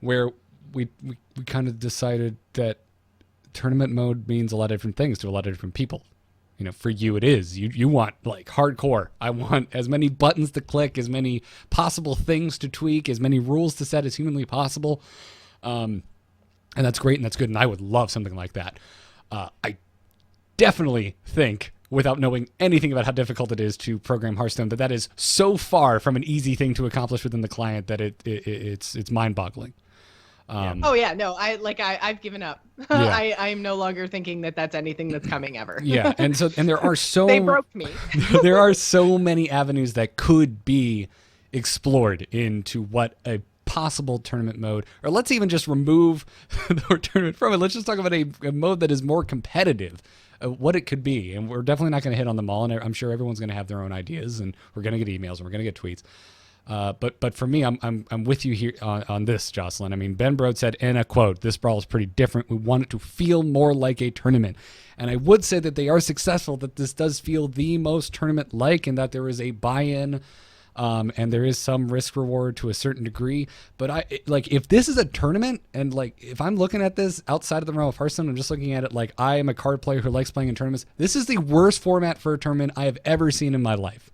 where we kind of decided that tournament mode means a lot of different things to a lot of different people. You know, for you it is. You want like hardcore. I want as many buttons to click, as many possible things to tweak, as many rules to set as humanly possible. And that's great and that's good. And I would love something like that. I definitely think, without knowing anything about how difficult it is to program Hearthstone, that is so far from an easy thing to accomplish within the client that it's mind-boggling. I've given up. Yeah. I'm no longer thinking that that's anything that's coming ever. Yeah, and there are they broke me. There are so many avenues that could be explored into what a possible tournament mode, or let's even just remove the tournament from it. Let's just talk about a mode that is more competitive, what it could be. And we're definitely not going to hit on them all, and I'm sure everyone's going to have their own ideas, and we're going to get emails, and we're going to get tweets. But for me, I'm with you here on this, Jocelyn. I mean, Ben Brode said in a quote, "This brawl is pretty different. We want it to feel more like a tournament." And I would say that they are successful, that this does feel the most tournament-like, and that there is a buy-in, and there is some risk reward to a certain degree. But if this is a tournament, and like if I'm looking at this outside of the realm of Hearthstone, I'm just looking at it like I am a card player who likes playing in tournaments. This is the worst format for a tournament I have ever seen in my life.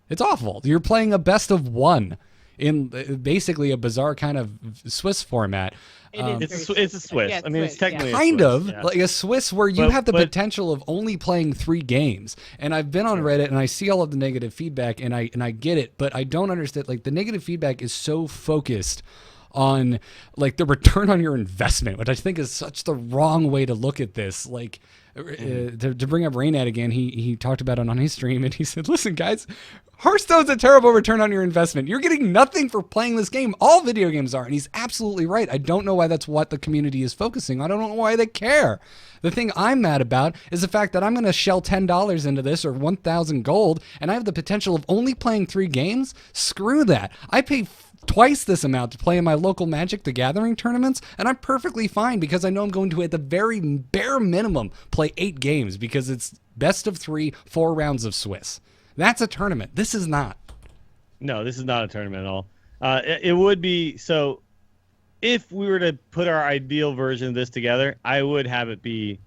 It's awful. You're playing a best of one in basically a bizarre kind of Swiss format. It's a Swiss. Yeah, I mean, it's technically kind a of Swiss, like a Swiss where you have the potential of only playing 3 games. And I've been on Reddit and I see all of the negative feedback and I get it, but I don't understand. Like the negative feedback is so focused on like the return on your investment, which I think is such the wrong way to look at this. Like to bring up Rainad again, he talked about it on his stream and he said, "Listen, guys, Hearthstone's a terrible return on your investment. You're getting nothing for playing this game. All video games are." And he's absolutely right. I don't know why that's what the community is focusing on. I don't know why they care. The thing I'm mad about is the fact that I'm going to shell $10 into this or 1,000 gold and I have the potential of only playing 3 games. Screw that. I pay twice this amount to play in my local Magic the Gathering tournaments, and I'm perfectly fine because I know I'm going to, at the very bare minimum, play 8 games because it's best of 3, 4 rounds of Swiss. That's a tournament. This is not. No, this is not a tournament at all. It would be, so if we were to put our ideal version of this together, I would have it be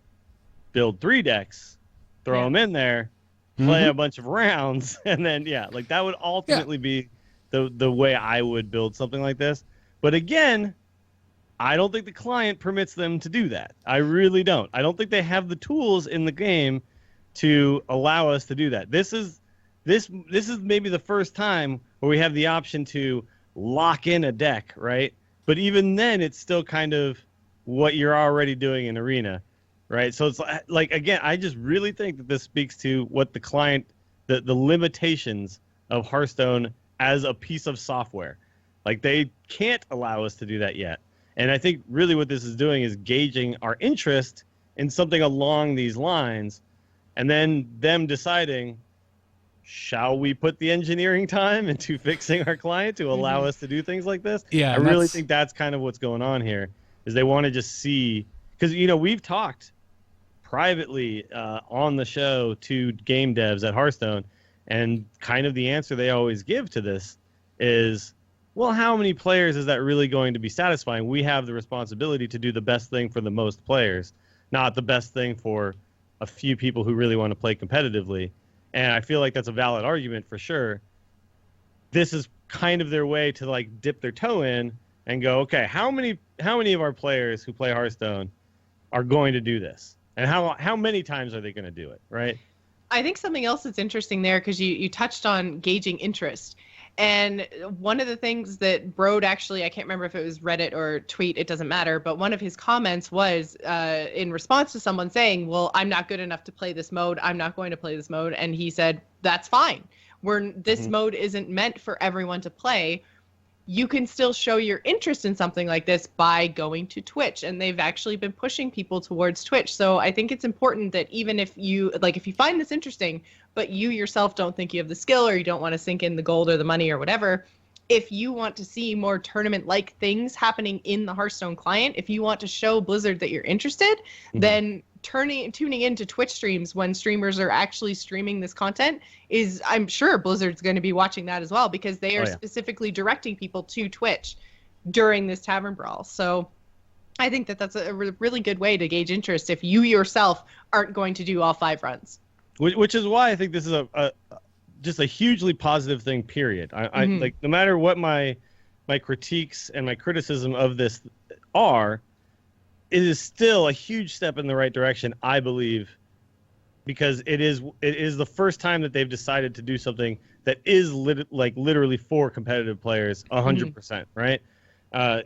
build 3 decks, throw them in there, play a bunch of rounds, and then, that would ultimately be the way I would build something like this. But again, I don't think the client permits them to do that. I really don't. I don't think they have the tools in the game to allow us to do that. This is maybe the first time where we have the option to lock in a deck, right? But even then, it's still kind of what you're already doing in Arena, right? So it's like again, I just really think that this speaks to what the client, the limitations of Hearthstone as a piece of software. Like they can't allow us to do that yet. And I think really what this is doing is gauging our interest in something along these lines, and then them deciding, shall we put the engineering time into fixing our client to allow us to do things like this? Yeah, I really think that's kind of what's going on here, is they want to just see, because we've talked privately on the show to game devs at Hearthstone, and kind of the answer they always give to this is, well, how many players is that really going to be satisfying? We have the responsibility to do the best thing for the most players, not the best thing for a few people who really want to play competitively. And I feel like that's a valid argument for sure. This is kind of their way to like dip their toe in and go, okay, how many of our players who play Hearthstone are going to do this? And how many times are they going to do it, right? I think something else that's interesting there, because you touched on gauging interest. And one of the things that Broad actually, I can't remember if it was Reddit or tweet, it doesn't matter, but one of his comments was in response to someone saying, well, I'm not good enough to play this mode. I'm not going to play this mode. And he said, that's fine. This mode isn't meant for everyone to play. You can still show your interest in something like this by going to Twitch, and they've actually been pushing people towards Twitch. So I think it's important that even if you find this interesting, but you yourself don't think you have the skill, or you don't want to sink in the gold or the money or whatever, if you want to see more tournament-like things happening in the Hearthstone client, if you want to show Blizzard that you're interested, then tuning into Twitch streams when streamers are actually streaming this content is, I'm sure Blizzard's going to be watching that as well, because they are specifically directing people to Twitch during this Tavern Brawl. So I think that that's a really good way to gauge interest if you yourself aren't going to do all 5 runs. Which is why I think this is just a hugely positive thing, period. I like, no matter what my critiques and my criticism of this are, it is still a huge step in the right direction, I believe, because it is the first time that they've decided to do something that is literally for competitive players 100%, right?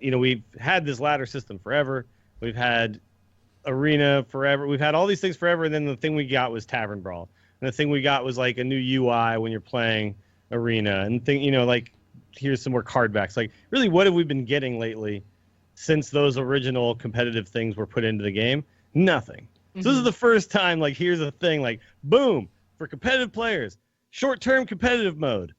We've had this ladder system forever. We've had Arena forever. We've had all these things forever, and then the thing we got was Tavern Brawl. And the thing we got was like a new UI when you're playing Arena, and here's some more card backs. Like, really, what have we been getting lately since those original competitive things were put into the game? Nothing. So this is the first time, like, here's a thing, like, boom, for competitive players, short-term competitive mode.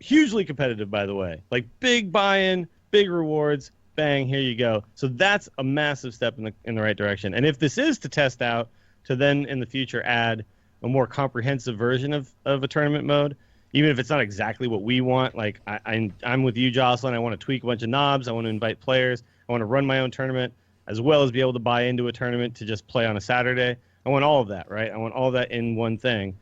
Hugely competitive, by the way. Like, big buy-in, big rewards, bang, here you go. So that's a massive step in the right direction. And if this is to test out, to then in the future add a more comprehensive version of a tournament mode, even if it's not exactly what we want, like I'm with you, Jocelyn. I want to tweak a bunch of knobs. I want to invite players. I want to run my own tournament, as well as be able to buy into a tournament to just play on a Saturday. I want all of that, right? I want all that in one thing.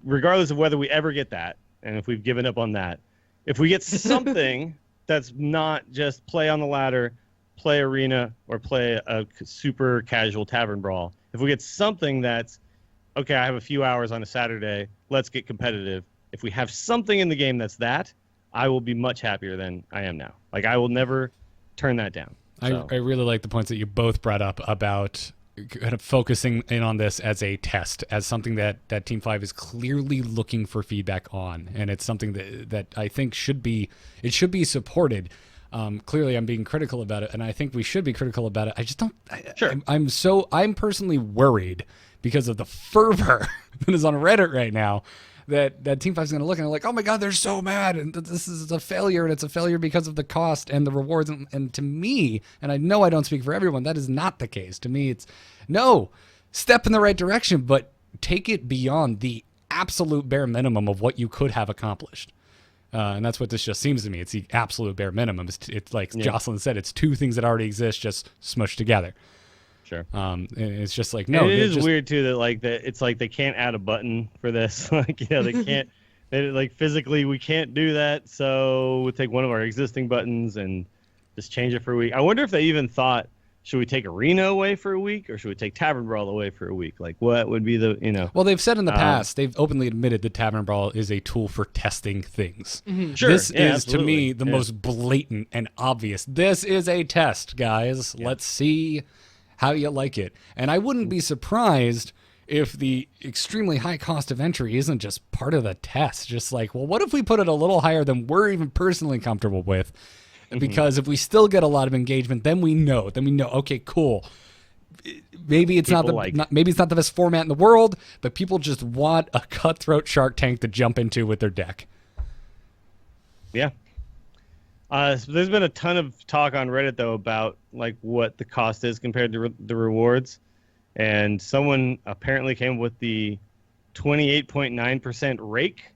Regardless of whether we ever get that, and if we've given up on that, if we get something that's not just play on the ladder, play Arena, or play a super casual Tavern Brawl, if we get something that's, okay, I have a few hours on a Saturday, let's get competitive. If we have something in the game that's that, I will be much happier than I am now. Like, I will never turn that down. So. I really like the points that you both brought up about kind of focusing in on this as a test, as something that Team 5 is clearly looking for feedback on. And it's something that I think should be supported. Clearly I'm being critical about it, and I think we should be critical about it. I just don't, I'm personally worried because of the fervor that is on Reddit right now, that Team 5 is going to look and they're like, oh my God, they're so mad, and this is a failure, and it's a failure because of the cost and the rewards. And to me, and I know I don't speak for everyone, that is not the case. To me, it's no, step in the right direction, but take it beyond the absolute bare minimum of what you could have accomplished. And that's what this just seems to me. It's the absolute bare minimum. It's like Jocelyn said, it's 2 things that already exist just smushed together. Sure. And it's just like, no. And it is weird too that it's like they can't add a button for this. Like, they can't. Physically we can't do that. So we'll take one of our existing buttons and just change it for a week. I wonder if they even thought, should we take Arena away for a week, or should we take Tavern Brawl away for a week? Like, what would be the Well, they've said in the past, they've openly admitted that Tavern Brawl is a tool for testing things. Sure. This is absolutely. to me the most blatant and obvious. This is a test, guys. Yeah. Let's see how you like it. And I wouldn't be surprised if the extremely high cost of entry isn't just part of the test. Just like, well, what if we put it a little higher than we're even personally comfortable with? Because if we still get a lot of engagement, then we know, okay, cool. Maybe it's maybe it's not the best format in the world, but people just want a cutthroat Shark Tank to jump into with their deck. Yeah. So there's been a ton of talk on Reddit, though, about like what the cost is compared to the rewards. And someone apparently came up with the 28.9% rake.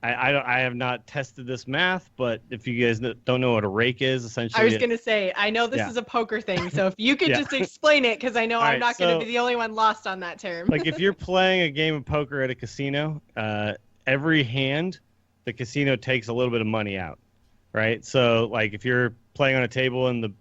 I have not tested this math, but if you guys don't know what a rake is, essentially, I was gonna say, I know this is a poker thing, so if you could just explain it, because I know I'm not gonna be the only one lost on that term. Like if you're playing a game of poker at a casino, every hand, the casino takes a little bit of money out, right? So like if you're playing on a table and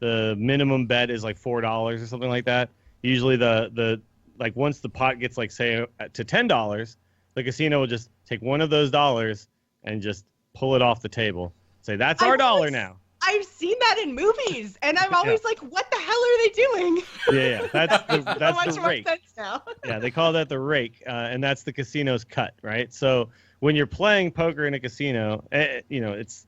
the minimum bet is like $4 or something like that, usually the like once the pot gets like say to $10, the casino will just take one of those dollars and just pull it off the table. Say, that's our dollar now. I've seen that in movies, and I'm always like, what the hell are they doing? Yeah, that's so the much rake. More sense now. Yeah, they call that the rake, and that's the casino's cut, right? So when you're playing poker in a casino, it's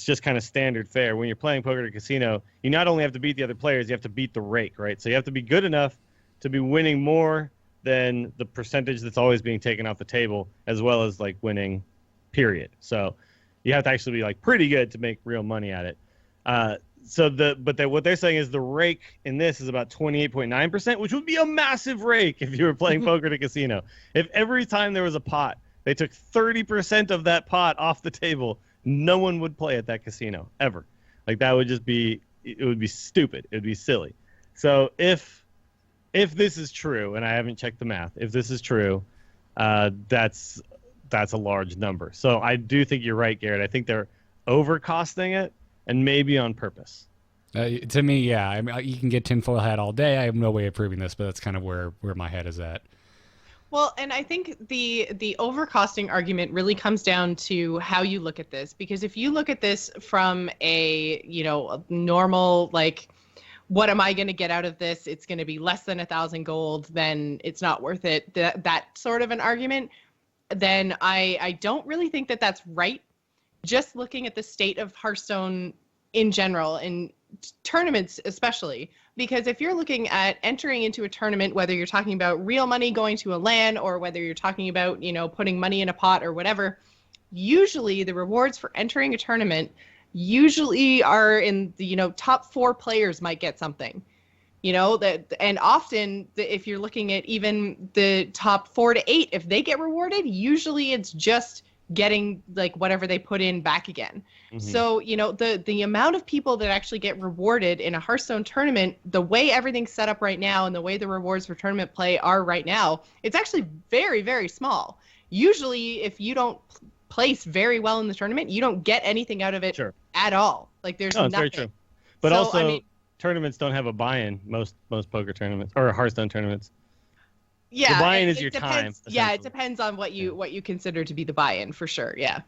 just kind of standard fare. When you're playing poker at a casino, you not only have to beat the other players, you have to beat the rake, right? So you have to be good enough to be winning more than the percentage that's always being taken off the table, as well as like winning, period. So you have to actually be like pretty good to make real money at it. What they're saying is the rake in this is about 28.9%, which would be a massive rake if you were playing poker at a casino. If every time there was a pot, they took 30% of that pot off the table, no one would play at that casino ever. Like that would just be, it would be stupid. It would be silly. So if this is true, and I haven't checked the math, if this is true, that's a large number. So I do think you're right, Garrett. I think they're overcosting it, and maybe on purpose. To me, yeah. I mean, you can get tinfoil hat all day. I have no way of proving this, but that's kind of where my head is at. Well, and I think the overcosting argument really comes down to how you look at this. Because if you look at this from a normal, like, what am I going to get out of this? It's going to be less than 1,000 gold, then it's not worth it. That sort of an argument, then I don't really think that that's right. Just looking at the state of Hearthstone in general, in tournaments especially, because if you're looking at entering into a tournament, whether you're talking about real money going to a LAN or whether you're talking about, putting money in a pot or whatever, usually the rewards for entering a tournament usually are in the top 4 players might get something, and often if you're looking at even the top 4 to 8, if they get rewarded, usually it's just getting like whatever they put in back again. Mm-hmm. So the amount of people that actually get rewarded in a Hearthstone tournament, the way everything's set up right now and the way the rewards for tournament play are right now, it's actually very, very small. Usually if you don't place very well in the tournament, you don't get anything out of it at all. Like there's nothing. Very true. But tournaments don't have a buy-in, most poker tournaments or Hearthstone tournaments. Yeah, the buy-in is your time. Yeah, it depends on what you consider to be the buy-in for sure. Yeah.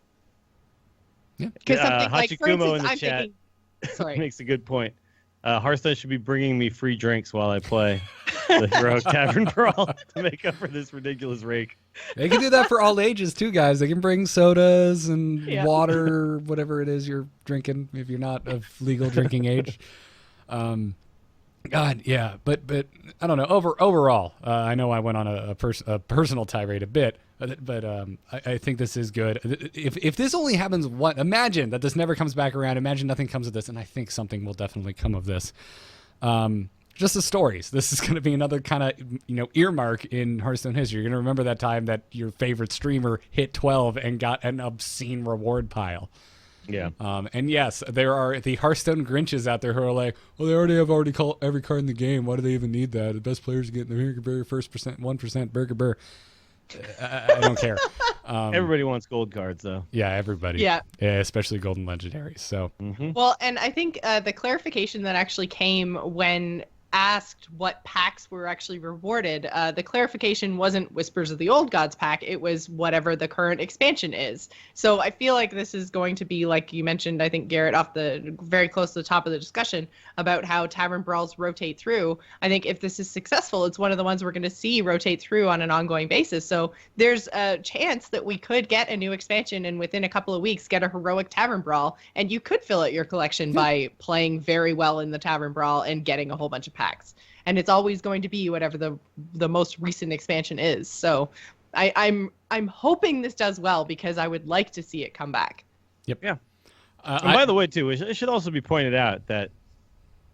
Yeah. Because something like, for instance, in the I'm chat thinking. Sorry. Makes a good point. Hearthstone should be bringing me free drinks while I play the Heroic Tavern Brawl to make up for this ridiculous rake. They can do that for all ages too, guys. They can bring sodas and water, whatever it is you're drinking, if you're not of legal drinking age. God, yeah, but I don't know. Overall, I know I went on a personal tirade a bit, but I think this is good. If this only happens one, imagine that this never comes back around. Imagine nothing comes of this, and I think something will definitely come of this. Just the stories. This is going to be another kind of earmark in Hearthstone history. You're going to remember that time that your favorite streamer hit 12 and got an obscene reward pile. Yeah. And yes, there are the Hearthstone Grinches out there who are like, well, they already have every card in the game. Why do they even need that? The best players get in the Burger Bear, first percent, 1%, Burger Bear. I don't care. Everybody wants gold cards, though. Yeah, everybody. Yeah. Especially golden legendaries. So. Mm-hmm. Well, and I think the clarification that actually came when asked what packs were actually rewarded, the clarification wasn't Whispers of the Old Gods pack, it was whatever the current expansion is. So I feel like this is going to be, like you mentioned, I think, Garrett, off the very close to the top of the discussion about how Tavern Brawls rotate through. I think if this is successful, it's one of the ones we're going to see rotate through on an ongoing basis. So there's a chance that we could get a new expansion and within a couple of weeks get a Heroic Tavern Brawl, and you could fill out your collection by playing very well in the Tavern Brawl and getting a whole bunch of packs. And it's always going to be whatever the most recent expansion is. So I'm hoping this does well because I would like to see it come back. Yep. Yeah. And by the way, too, it should also be pointed out that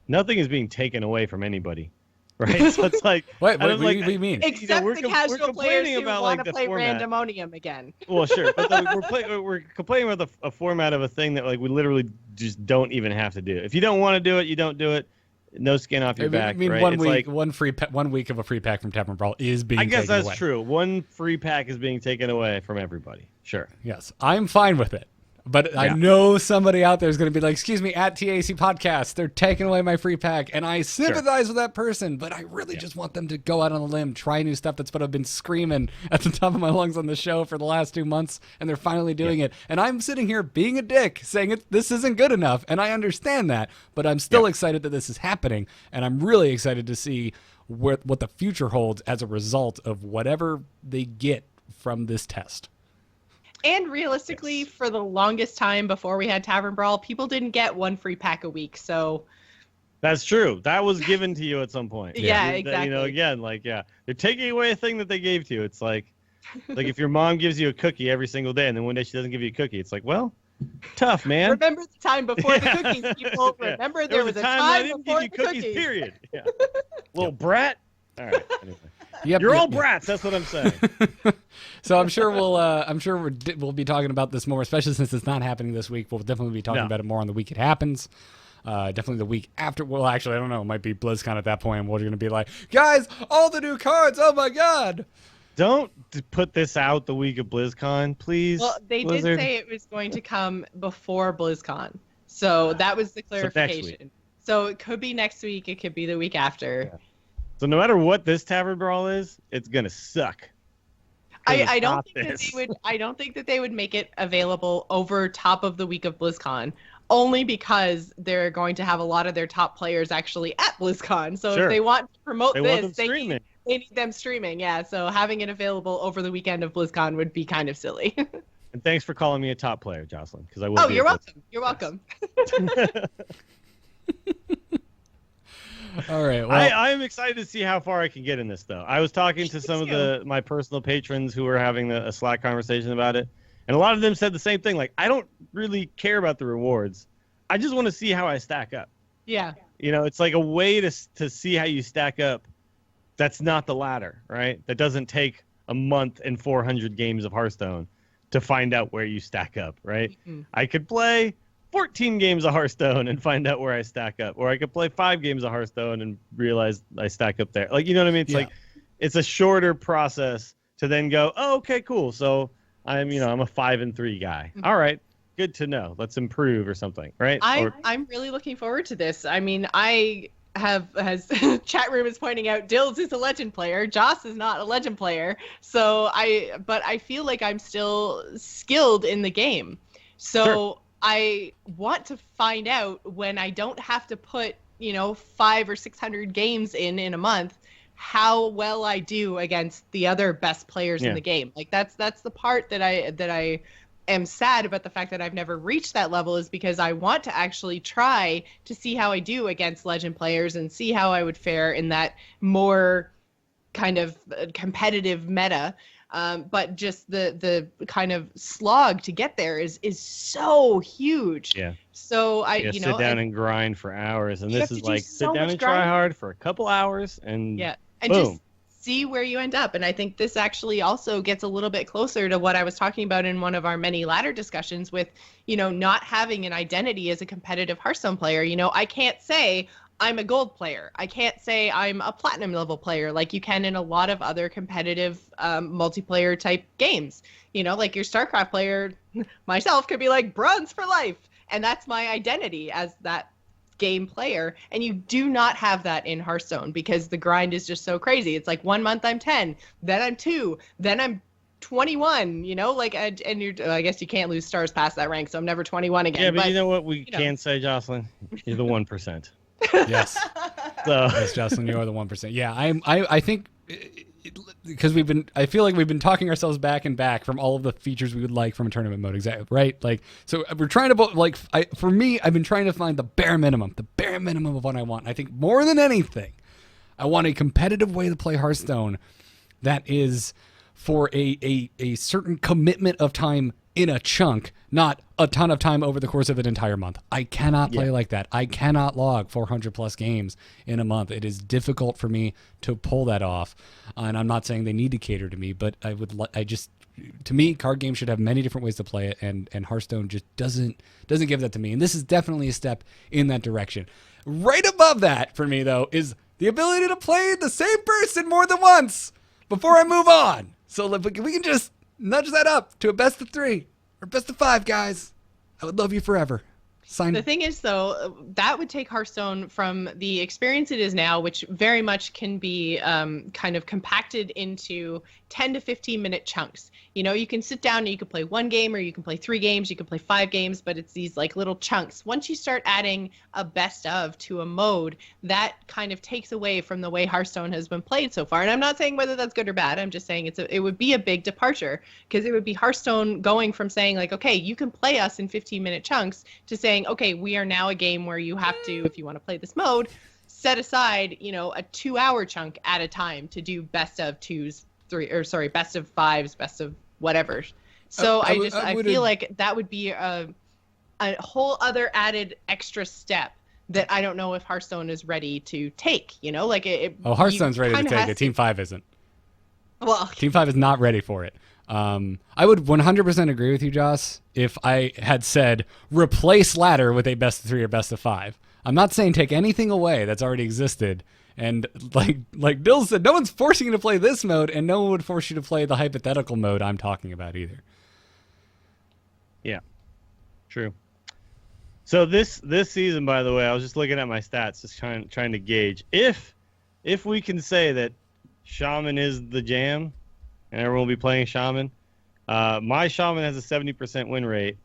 nothing is being taken away from anybody. right? So it's like, What I was do you mean? Except we're the we're casual players complaining who about, want like, to the play format. Randomonium again. Well, sure, but we're complaining about a format of a thing that like we literally just don't even have to do. If you don't want to do it, you don't do it. No skin off your back. I mean, right? 1 It's week, like, 1 week of a free pack from Tavern Brawl is being. I guess taken that's away. true. One free pack is being taken away from everybody. Sure. Yes, I'm fine with it. But I Yeah. know somebody out there is going to be like, excuse me, at TAC Podcast, they're taking away my free pack. And I sympathize with that person, but I really just want them to go out on a limb, try new stuff. That's what I've been screaming at the top of my lungs on the show for the last 2 months, and they're finally doing it. And I'm sitting here being a dick, saying this isn't good enough, and I understand that, but I'm still excited that this is happening, and I'm really excited to see what the future holds as a result of whatever they get from this test. And realistically, for the longest time before we had Tavern Brawl, people didn't get one free pack a week. So That's true. That was given to you at some point. Yeah, You know, exactly. again, like, they're taking away a thing that they gave to you. It's like if your mom gives you a cookie every single day and then one day she doesn't give you a cookie, it's like, well, tough, man. remember the time before the cookies, people. Remember there was a time I didn't before give you the cookies, cookies. period. Yeah. Little brat. All right. Anyway. Yep, You're yep, all yep. brats. That's what I'm saying. So I'm sure we'll be talking about this more, especially since it's not happening this week. We'll definitely be talking about it more on the week it happens. Definitely the week after. Well, actually, I don't know. It might be BlizzCon at that point, and we're going to be like, guys, all the new cards. Oh my god! Don't put this out the week of BlizzCon, please. Well, they Blizzard. did say it was going to come before BlizzCon, so that was the clarification. So it could be next week. It could be the week after. Yeah. So no matter what this Tavern Brawl is, it's gonna suck. I don't think that they would. I don't think that they would make it available over top of the week of BlizzCon, only because they're going to have a lot of their top players actually at BlizzCon. So Sure. if they want to promote They want them this, they streaming. need them streaming. Yeah. So having it available over the weekend of BlizzCon would be kind of silly. And thanks for calling me a top player, Jocelyn, because I will. Oh, be you're at welcome. You're welcome. All right. Well, I am excited to see how far I can get in this, though. I was talking to some of my personal patrons who were having a Slack conversation about it, and a lot of them said the same thing. Like, I don't really care about the rewards. I just want to see how I stack up. Yeah. You know, it's like a way to see how you stack up. That's not the ladder, right? That doesn't take a month and 400 games of Hearthstone to find out where you stack up, right? Mm-hmm. I could play 14 games of Hearthstone and find out where I stack up, or I could play 5 games of Hearthstone and realize I stack up there. Like, you know what I mean? It's like, it's a shorter process to then go, oh, okay, cool. So I'm a 5-3 guy. Mm-hmm. All right, good to know. Let's improve or something, right? I'm really looking forward to this. I mean, as chat room is pointing out, Dills is a legend player. Joce is not a legend player. So but I feel like I'm still skilled in the game. So Sure. I want to find out when I don't have to put, 500 or 600 games in a month, how well I do against the other best players in the game. Like that's the part that I am sad about, the fact that I've never reached that level, is because I want to actually try to see how I do against legend players and see how I would fare in that more kind of competitive meta. But just the kind of slog to get there is so huge. Yeah. So sit down and grind for hours, and you this have is to do like so sit down much and try grinding. hard for a couple hours, and and boom. just see where you end up. And I think this actually also gets a little bit closer to what I was talking about in one of our many ladder discussions with, not having an identity as a competitive Hearthstone player. I can't say I'm a gold player. I can't say I'm a platinum level player like you can in a lot of other competitive multiplayer type games. Like your StarCraft player, myself, could be like bronze for life. And that's my identity as that game player. And you do not have that in Hearthstone because the grind is just so crazy. It's like 1 month I'm 10, then I'm 2, then I'm 21, and you're, I guess you can't lose stars past that rank, so I'm never 21 again. Yeah, but you know what we can say, Jocelyn? You're the 1%. yes. So Yes, Jocelyn, you are the 1%. Yeah, I think because I feel like we've been talking ourselves back and back from all of the features we would like from a tournament mode, exactly, right? Like, so we're trying to for me, I've been trying to find the bare minimum of what I want. I think more than anything, I want a competitive way to play Hearthstone that is for a certain commitment of time in a chunk, not a ton of time over the course of an entire month. I cannot play like that. I cannot log 400 plus games in a month. It is difficult for me to pull that off. And I'm not saying they need to cater to me, but to me, card games should have many different ways to play it, and Hearthstone just doesn't give that to me. And this is definitely a step in that direction. Right above that for me, though, is the ability to play the same person more than once before I move on. So if we can just nudge that up to a best of 3 or best of 5, guys, I would love you forever. Sign. The thing is, though, that would take Hearthstone from the experience it is now, which very much can be kind of compacted into 10 to 15 minute chunks. You know, you can sit down and you can play 1 game, or you can play 3 games, you can play 5 games, but it's these like little chunks. Once you start adding a best of to a mode, that kind of takes away from the way Hearthstone has been played so far. And I'm not saying whether that's good or bad. I'm just saying it would be a big departure, because it would be Hearthstone going from saying like, okay, you can play us in 15-minute chunks, to saying, okay, we are now a game where you have to, if you want to play this mode, set aside, you know, a 2-hour chunk at a time to do best of 2s, 3, or sorry, best of 5s, best of whatever. So I feel like that would be a whole other added extra step that I don't know if Hearthstone is ready to take, you know, like Hearthstone's ready to take it. Team 5 isn't. Well, Team 5 is not ready for it. I would 100% agree with you, Joce, if I had said replace ladder with a best of 3 or best of 5. I'm not saying take anything away that's already existed. And like Dills said, no one's forcing you to play this mode, and no one would force you to play the hypothetical mode I'm talking about either. Yeah, true. So this season, by the way, I was just looking at my stats, just trying to gauge if we can say that Shaman is the jam, and everyone will be playing Shaman. My Shaman has a 70% win rate,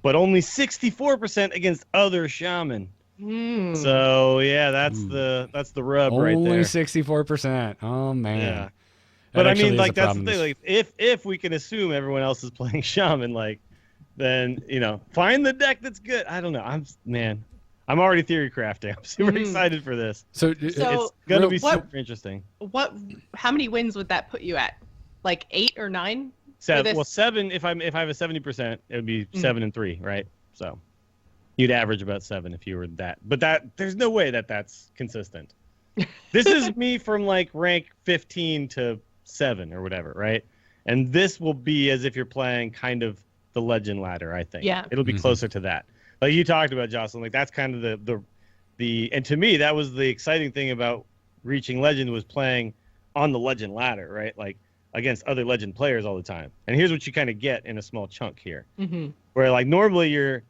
but only 64% against other Shaman. So yeah, that's the rub right there. Only 64%. Oh man. Yeah. But I mean, like that's the thing. Like if we can assume everyone else is playing Shaman, like then find the deck that's good. I don't know. I'm already theory crafting. I'm super excited for this. So it's gonna be super interesting. How many wins would that put you at? Like 8 or 9? 7. Well, 7. If I have a 70%, it would be 7 and 3, right? So. You'd average about 7 if you were that. But there's no way that's consistent. This is me from like rank 15 to 7 or whatever, right? And this will be as if you're playing kind of the legend ladder, I think. Yeah. It'll be closer to that. Like you talked about, Jocelyn, like that's kind of the and to me that was the exciting thing about reaching legend, was playing on the legend ladder, right? Like against other legend players all the time. And here's what you kind of get in a small chunk here. Where like normally your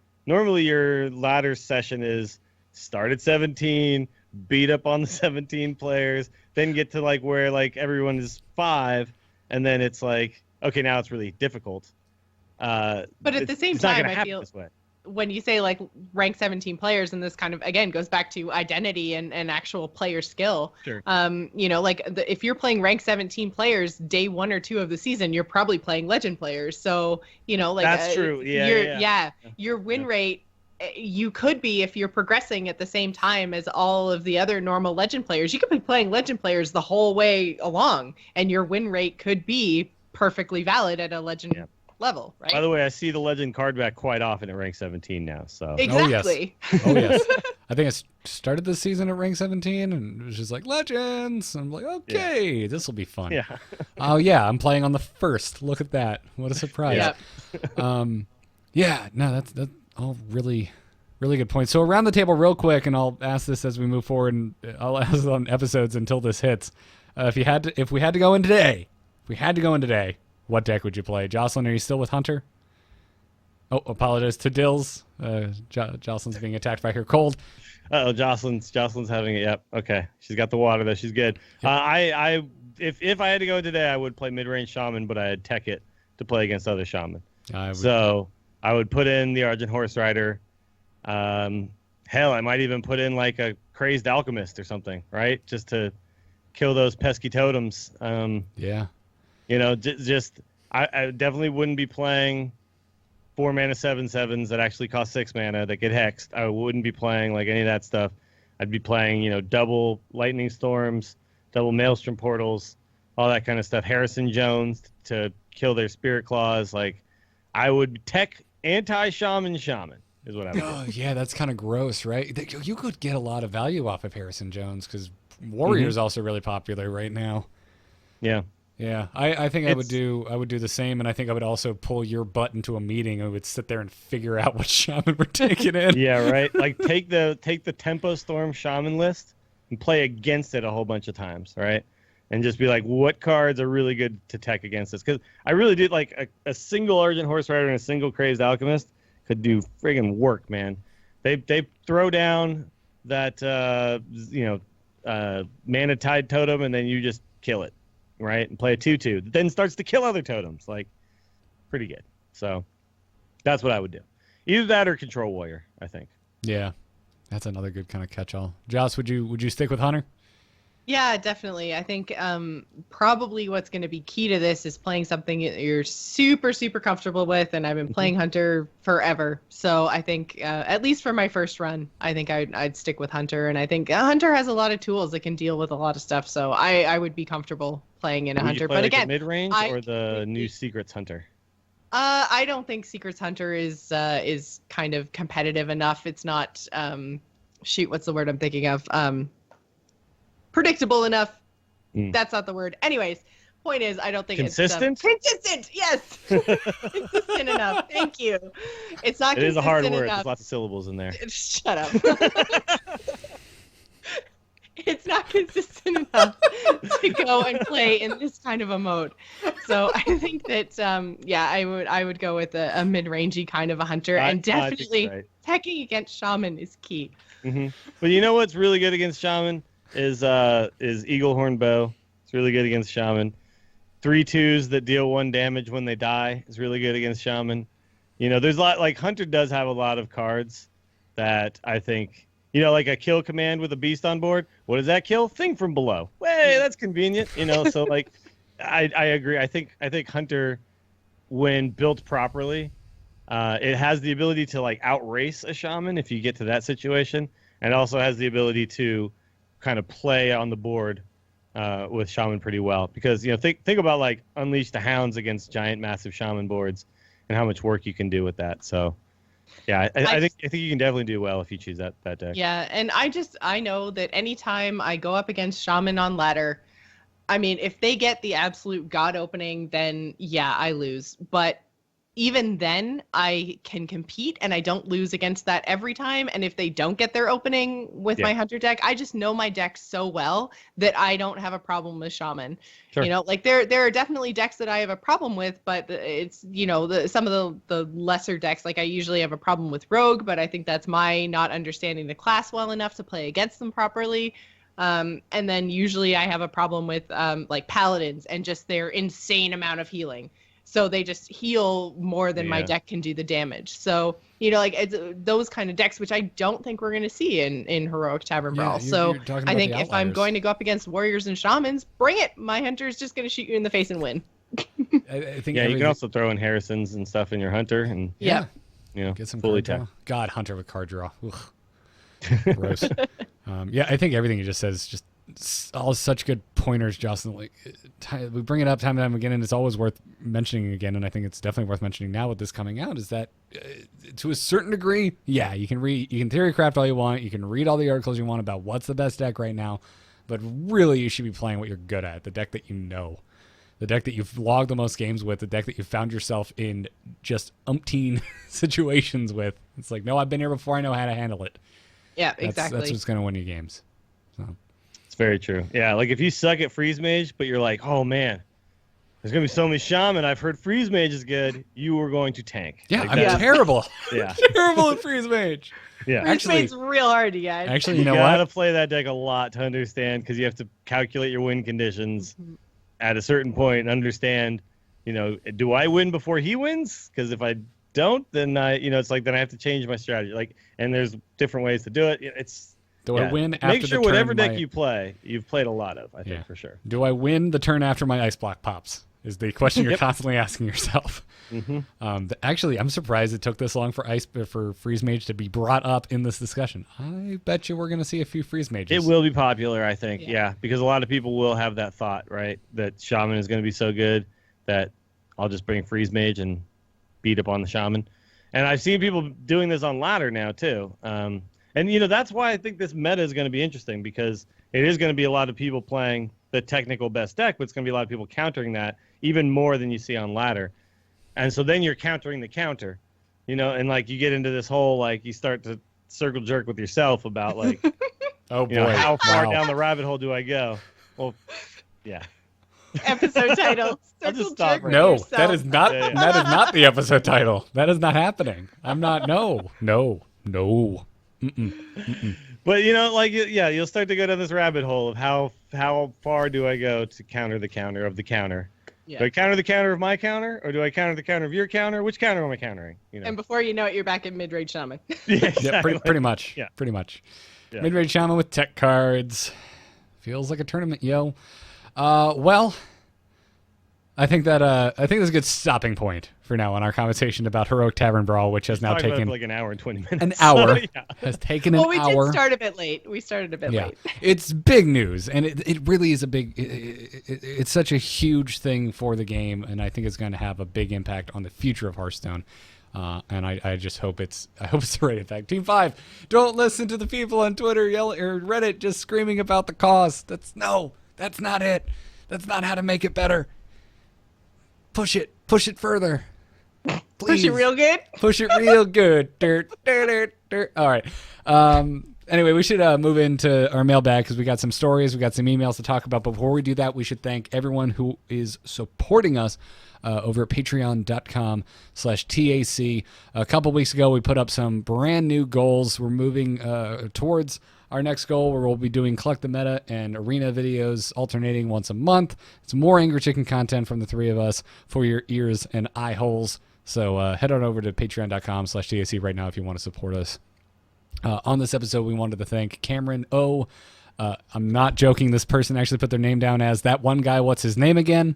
ladder session is start at 17, beat up on the 17 players, then get to like where like everyone is 5, and then it's like, okay, now it's really difficult. But at the same time, I feel when you say like rank 17 players, and this kind of again goes back to identity and actual player skill. Sure. Like if you're playing rank 17 players day 1 or 2 of the season, you're probably playing legend players. So like that's true. Your win rate, you could be, if you're progressing at the same time as all of the other normal legend players, you could be playing legend players the whole way along, and your win rate could be perfectly valid at a legend level, right? By the way, I see the legend card back quite often at rank 17 now. So exactly. Oh yes. I think I started this season at rank 17, and it was just like legends. I'm like, okay, this will be fun. Yeah. Oh yeah, I'm playing on the 1st. Look at that. What a surprise. That's all really, really good points. So around the table real quick, and I'll ask this as we move forward, and I'll ask on episodes until this hits. If we had to go in today, what deck would you play? Jocelyn, are you still with Hunter? Oh, apologize to Dills. Jocelyn's being attacked by her cold. Jocelyn's having it. Yep. Okay. She's got the water though. She's good. Yep. If I had to go today, I would play mid-range Shaman, but I'd tech it to play against other Shaman. I would put in the Argent Horse Rider. Hell, I might even put in like a Crazed Alchemist or something, right? Just to kill those pesky totems. I definitely wouldn't be playing 4 mana 7/7s that actually cost 6 mana that get hexed. I wouldn't be playing like any of that stuff. I'd be playing, double Lightning Storms, double Maelstrom Portals, all that kind of stuff. Harrison Jones to kill their Spirit Claws. Like, I would tech anti-shaman is what I would do. Oh, yeah, that's kind of gross, right? You could get a lot of value off of Harrison Jones because Warrior's also really popular right now. Yeah. Yeah, I think I would do the same, and I think I would also pull your butt into a meeting and we would sit there and figure out what shaman we're taking in. Yeah, right. Like take the Tempo Storm shaman list and play against it a whole bunch of times, right? And just be like, what cards are really good to tech against this? Because I really did like a single Argent Horse Rider and a single Crazed Alchemist could do friggin' work, man. They throw down that Mana Tide Totem and then you just kill it. Right, and play a 2/2 then starts to kill other totems. Like, pretty good. So that's what I would do. Either that or Control Warrior, I think. Yeah, that's another good kind of catch-all. Joce, would you stick with Hunter? Yeah, definitely. I think probably what's going to be key to this is playing something that you're super, super comfortable with, and I've been playing Hunter forever. So I think, at least for my first run, I think I'd stick with Hunter, and I think Hunter has a lot of tools that can deal with a lot of stuff, so I would be comfortable playing in a Hunter. But again, the mid-range or the new Secrets Hunter? I don't think Secrets Hunter is kind of competitive enough. It's not, what's the word I'm thinking of? Predictable enough. That's not the word. Anyways, point is, I don't think consistent? It's consistent. Yes, consistent enough. Thank you. It's not. It is a hard word. Enough. There's lots of syllables in there. Shut up. It's not consistent enough to go and play in this kind of a mode. So I think that I would go with a mid-rangey kind of a Hunter, and definitely teching against Shaman is key. But you know what's really good against Shaman is Eaglehorn Bow. It's really good against Shaman. 3/2s that deal 1 damage when they die is really good against Shaman. You know, there's a lot, like Hunter does have a lot of cards that I think, you know, like a kill command with a beast on board. What does that kill? Thing from below. Way, that's convenient. You know, so like I agree. I think Hunter, when built properly, it has the ability to like outrace a shaman if you get to that situation, and also has the ability to kind of play on the board with shaman pretty well, because you know think about like Unleash the Hounds against giant massive shaman boards and how much work you can do with that. So yeah, I think you can definitely do well if you choose that deck. Yeah, and I know that anytime I go up against shaman on ladder, I mean, if they get the absolute god opening, then yeah, I lose. But even then, I can compete, and I don't lose against that every time. And if they don't get their opening with my Hunter deck, I just know my deck so well that I don't have a problem with Shaman. Sure. You know, like there are definitely decks that I have a problem with, but it's, you know, some of the lesser decks, like I usually have a problem with Rogue, but I think that's my not understanding the class well enough to play against them properly. And then usually I have a problem with like Paladins and just their insane amount of healing. So they just heal more than my deck can do the damage. So, you know, like it's those kind of decks, which I don't think we're going to see in Heroic Tavern Brawl. So I think if I'm going to go up against Warriors and Shamans, bring it. My Hunter is just going to shoot you in the face and win. I think you can also throw in Harrisons and stuff in your Hunter. And you know, get some fully card draw. God, Hunter with card draw. Gross. I think everything you just said is just all such good pointers, Jocelyn. Like, we bring it up time and time again, and it's always worth mentioning again. And I think it's definitely worth mentioning now with this coming out, is that to a certain degree, you can theory craft all you want, you can read all the articles you want about what's the best deck right now, but really you should be playing what you're good at, the deck that you know, the deck that you've logged the most games with, the deck that you found yourself in just umpteen situations with. It's like, no, I've been here before, I know how to handle it. Yeah, exactly. That's what's going to win you games. So. Very true. Yeah, like if you suck at Freeze Mage, but you're like, oh man, there's gonna be so many Shaman. I've heard Freeze Mage is good. You are going to tank. Yeah, like I'm terrible. Yeah, terrible at Freeze Mage. Yeah, Freeze Mage's real hard to get. Actually, you know what? You gotta what? play that deck a lot to understand, because you have to calculate your win conditions at a certain point and understand. You know, do I win before he wins? Because if I don't, then it's like then I have to change my strategy. Like, and there's different ways to do it. It's Do I win after Make sure the whatever turn deck you play, you've played a lot of, I think, for sure. Do I win the turn after my ice block pops? Is the question you're constantly asking yourself. Actually, I'm surprised it took this long for Freeze Mage to be brought up in this discussion. I bet you we're going to see a few Freeze Mages. It will be popular, I think, because a lot of people will have that thought, right? That Shaman is going to be so good that I'll just bring Freeze Mage and beat up on the shaman. And I've seen people doing this on ladder now too. And that's why I think this meta is going to be interesting, because it is going to be a lot of people playing the technical best deck, but it's going to be a lot of people countering that even more than you see on ladder. And so then you're countering the counter, and like you get into this whole, like you start to circle jerk with yourself about like, oh boy, how far down the rabbit hole do I go? Well, yeah. Episode title. I'll just stop right No, yourself. that is not. That is not the episode title. That is not happening. I'm not. No. Mm-mm. Mm-mm. But you'll start to go down this rabbit hole of how far do I go to counter the counter of the counter? Yeah. Do I counter the counter of my counter, or do I counter the counter of your counter? Which counter am I countering? And before you know it, you're back in mid-range shaman. Yeah, exactly. Yeah, pretty much. Yeah. Pretty much. Yeah. Mid-range shaman with tech cards. Feels like a tournament, yo. Well, I think that's a good stopping point for now on our conversation about Heroic Tavern Brawl, which has now Talked about it taken for like an hour and 20 minutes. an hour. So, yeah. Has taken an Well, we hour. did start a bit late. We started a bit late. It's big news, and it really is a big. It's such a huge thing for the game, and I think it's going to have a big impact on the future of Hearthstone. And I just hope it's the right impact. Team 5, don't listen to the people on Twitter or Reddit just screaming about the cost. That's not it. That's not how to make it better. Push it further. Please. Push it real good. Push it real good. Dirt. All right. Anyway, we should move into our mailbag because we got some stories, we got some emails to talk about. But before we do that, we should thank everyone who is supporting us over at patreon.com/TAC. A couple weeks ago, we put up some brand new goals. We're moving towards our next goal, where we'll be doing Collect the Meta and Arena videos alternating once a month. It's more Angry Chicken content from the three of us for your ears and eye holes. So head on over to patreon.com/TAC right now if you want to support us. On this episode, we wanted to thank Cameron O. I'm not joking. This person actually put their name down as that one guy. What's his name again?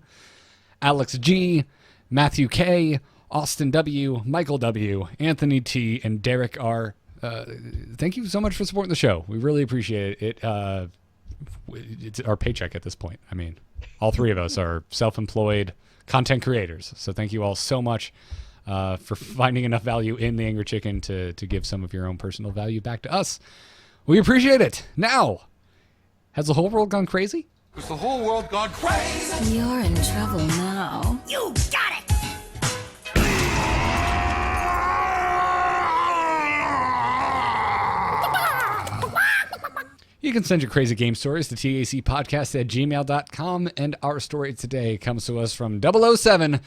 Alex G, Matthew K, Austin W, Michael W, Anthony T, and Derek R. Thank you so much for supporting the show. We really appreciate it. It's our paycheck at this point. I mean, all three of us are self-employed content creators. So thank you all so much for finding enough value in the Angry Chicken to give some of your own personal value back to us. We appreciate it. Now, has the whole world gone crazy? Has the whole world gone crazy? You're in trouble now. You got it! You can send your crazy game stories to tacpodcast@gmail.com, and our story today comes to us from 007,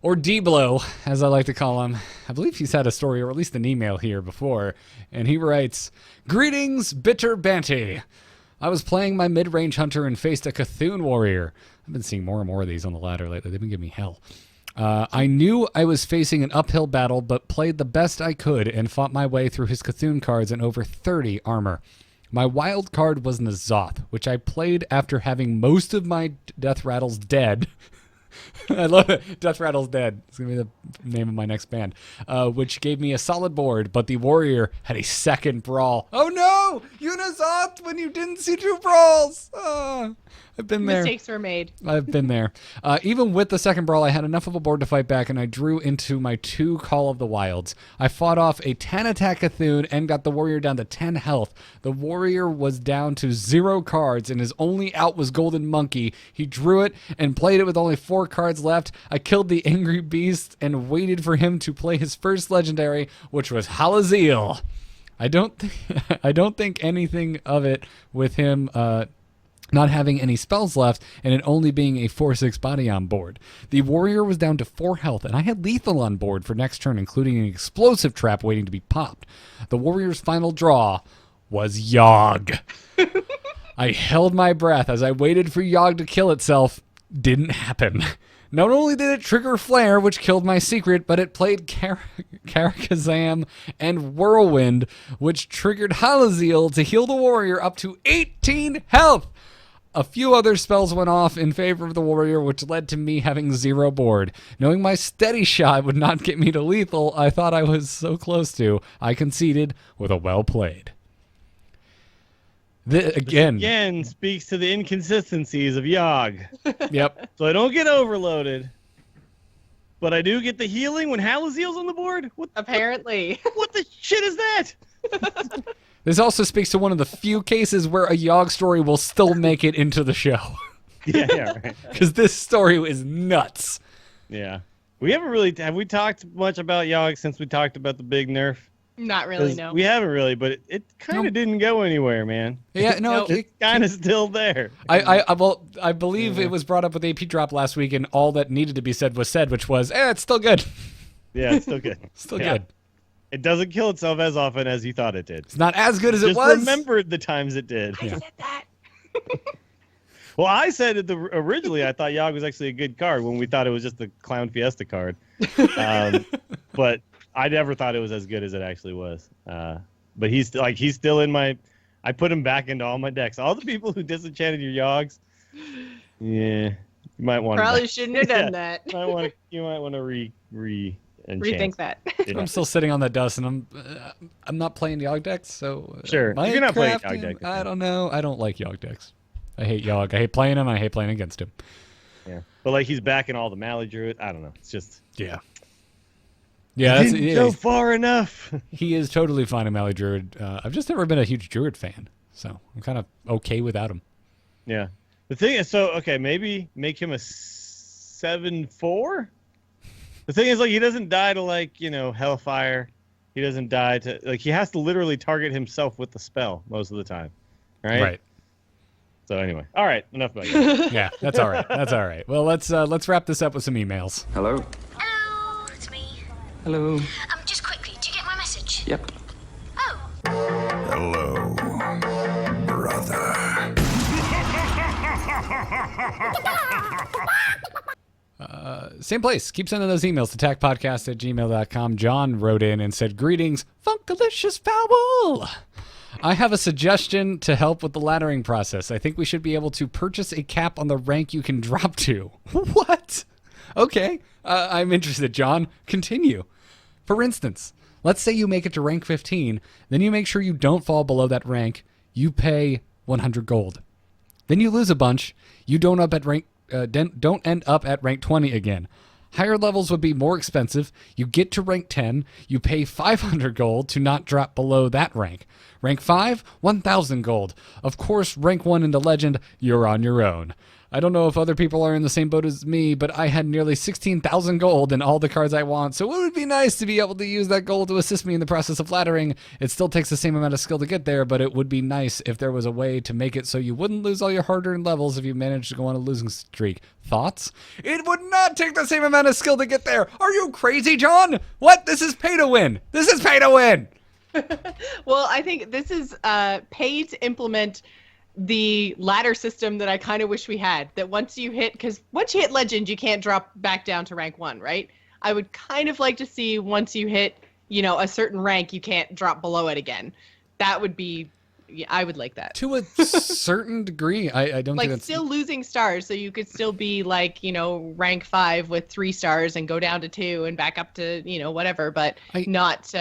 or D-Blow, as I like to call him. I believe he's had a story, or at least an email here before, and he writes, "Greetings, Bitter Banty. I was playing my mid-range hunter and faced a Cthulhu warrior." I've been seeing more and more of these on the ladder lately. They've been giving me hell. I knew I was facing an uphill battle, but played the best I could and fought my way through his Cthulhu cards and over 30 armor. My wild card was N'Zoth, which I played after having most of my Death Rattles dead. I love it. Death Rattles Dead. It's going to be the name of my next band. Which gave me a solid board, but the warrior had a second brawl. Oh no! You N'Zoth when you didn't see two brawls! I've been there. Mistakes were made. I've been there. Even with the second brawl, I had enough of a board to fight back, and I drew into my 2 Call of the Wilds. I fought off a 10 attack Cthulhu and got the warrior down to 10 health. The warrior was down to 0 cards, and his only out was Golden Monkey. He drew it and played it with only 4 cards left. I killed the Angry Beast and waited for him to play his first legendary, which was Halaziel. I don't think anything of it with him not having any spells left, and it only being a 4/6 body on board. The warrior was down to 4 health, and I had lethal on board for next turn, including an explosive trap waiting to be popped. The warrior's final draw was Yogg. I held my breath as I waited for Yogg to kill itself. Didn't happen. Not only did it trigger Flare, which killed my secret, but it played Karakazam and Whirlwind, which triggered Halaziel to heal the warrior up to 18 health. A few other spells went off in favor of the warrior, which led to me having 0 board. Knowing my steady shot would not get me to lethal, I thought I was so close to. I conceded with a well played. Again speaks to the inconsistencies of Yogg. Yep. So I don't get overloaded, but I do get the healing when Halazeel's on the board. Apparently. What the shit is that? This also speaks to one of the few cases where a Yogg story will still make it into the show. Yeah, right. Because this story is nuts. Yeah. We haven't really, have we talked much about Yogg since we talked about the big nerf? Not really, no. We haven't really, but it kind of didn't go anywhere, man. Yeah, no, It's kind of still there. I believe it was brought up with AP Drop last week, and all that needed to be said, which was, it's still good. Yeah, it's still good. Still good. It doesn't kill itself as often as you thought it did. It's not as good as it Just was. remembered the times it did. I said that. Well, I said it originally I thought Yogg was actually a good card when we thought it was just the Clown Fiesta card. But I never thought it was as good as it actually was. But he's still in my. I put him back into all my decks. All the people who disenchanted your Yoggs, yeah, you might want Probably shouldn't have done that. You might want to Rethink that. I'm still sitting on that dust, and I'm not playing Yogg decks, so sure. You're not playing Yogg decks. I don't know. I don't like Yogg decks. I hate Yogg. I hate playing him. I hate playing against him. Yeah, but like he's back in all the Mally Druid. I don't know. It's just yeah. That's didn't go far enough. He is totally fine in Mally Druid. I've just never been a huge Druid fan, so I'm kind of okay without him. Yeah. The thing is, maybe make him a 7/4. The thing is, he doesn't die to Hellfire. He doesn't die to he has to literally target himself with the spell most of the time, right? Right. So anyway, all right, enough about you. Yeah, that's all right. That's all right. Well, let's wrap this up with some emails. Hello? Hello, it's me. Hello? Just quickly, do you get my message? Yep. Oh. Hello, brother. Same place. Keep sending those emails to tacpodcast@gmail.com. John wrote in and said, "Greetings, Funkalicious Fowl. I have a suggestion to help with the laddering process. I think we should be able to purchase a cap on the rank you can drop to." What? Okay. I'm interested, John. Continue. For instance, let's say you make it to rank 15, then you make sure you don't fall below that rank. You pay 100 gold. Then you lose a bunch. You don't end up at rank 20 again. Higher levels would be more expensive. You get to rank 10, you pay 500 gold to not drop below that rank. Rank 5, 1,000 gold. Of course, rank 1 into Legend, you're on your own. I don't know if other people are in the same boat as me, but I had nearly 16,000 gold in all the cards I want, so it would be nice to be able to use that gold to assist me in the process of laddering. It still takes the same amount of skill to get there, but it would be nice if there was a way to make it so you wouldn't lose all your hard-earned levels if you managed to go on a losing streak. Thoughts? It would not take the same amount of skill to get there. Are you crazy, John? What? This is pay to win. This is pay to win. Well, I think this is pay to implement the ladder system that I kind of wish we had. That once you hit Legend, you can't drop back down to rank 1, right? I would kind of like to see once you hit, a certain rank, you can't drop below it again. That would be, I would like that. To a certain degree, I don't think that's... still losing stars, so you could still be rank 5 with 3 stars and go down to 2 and back up to, whatever, but not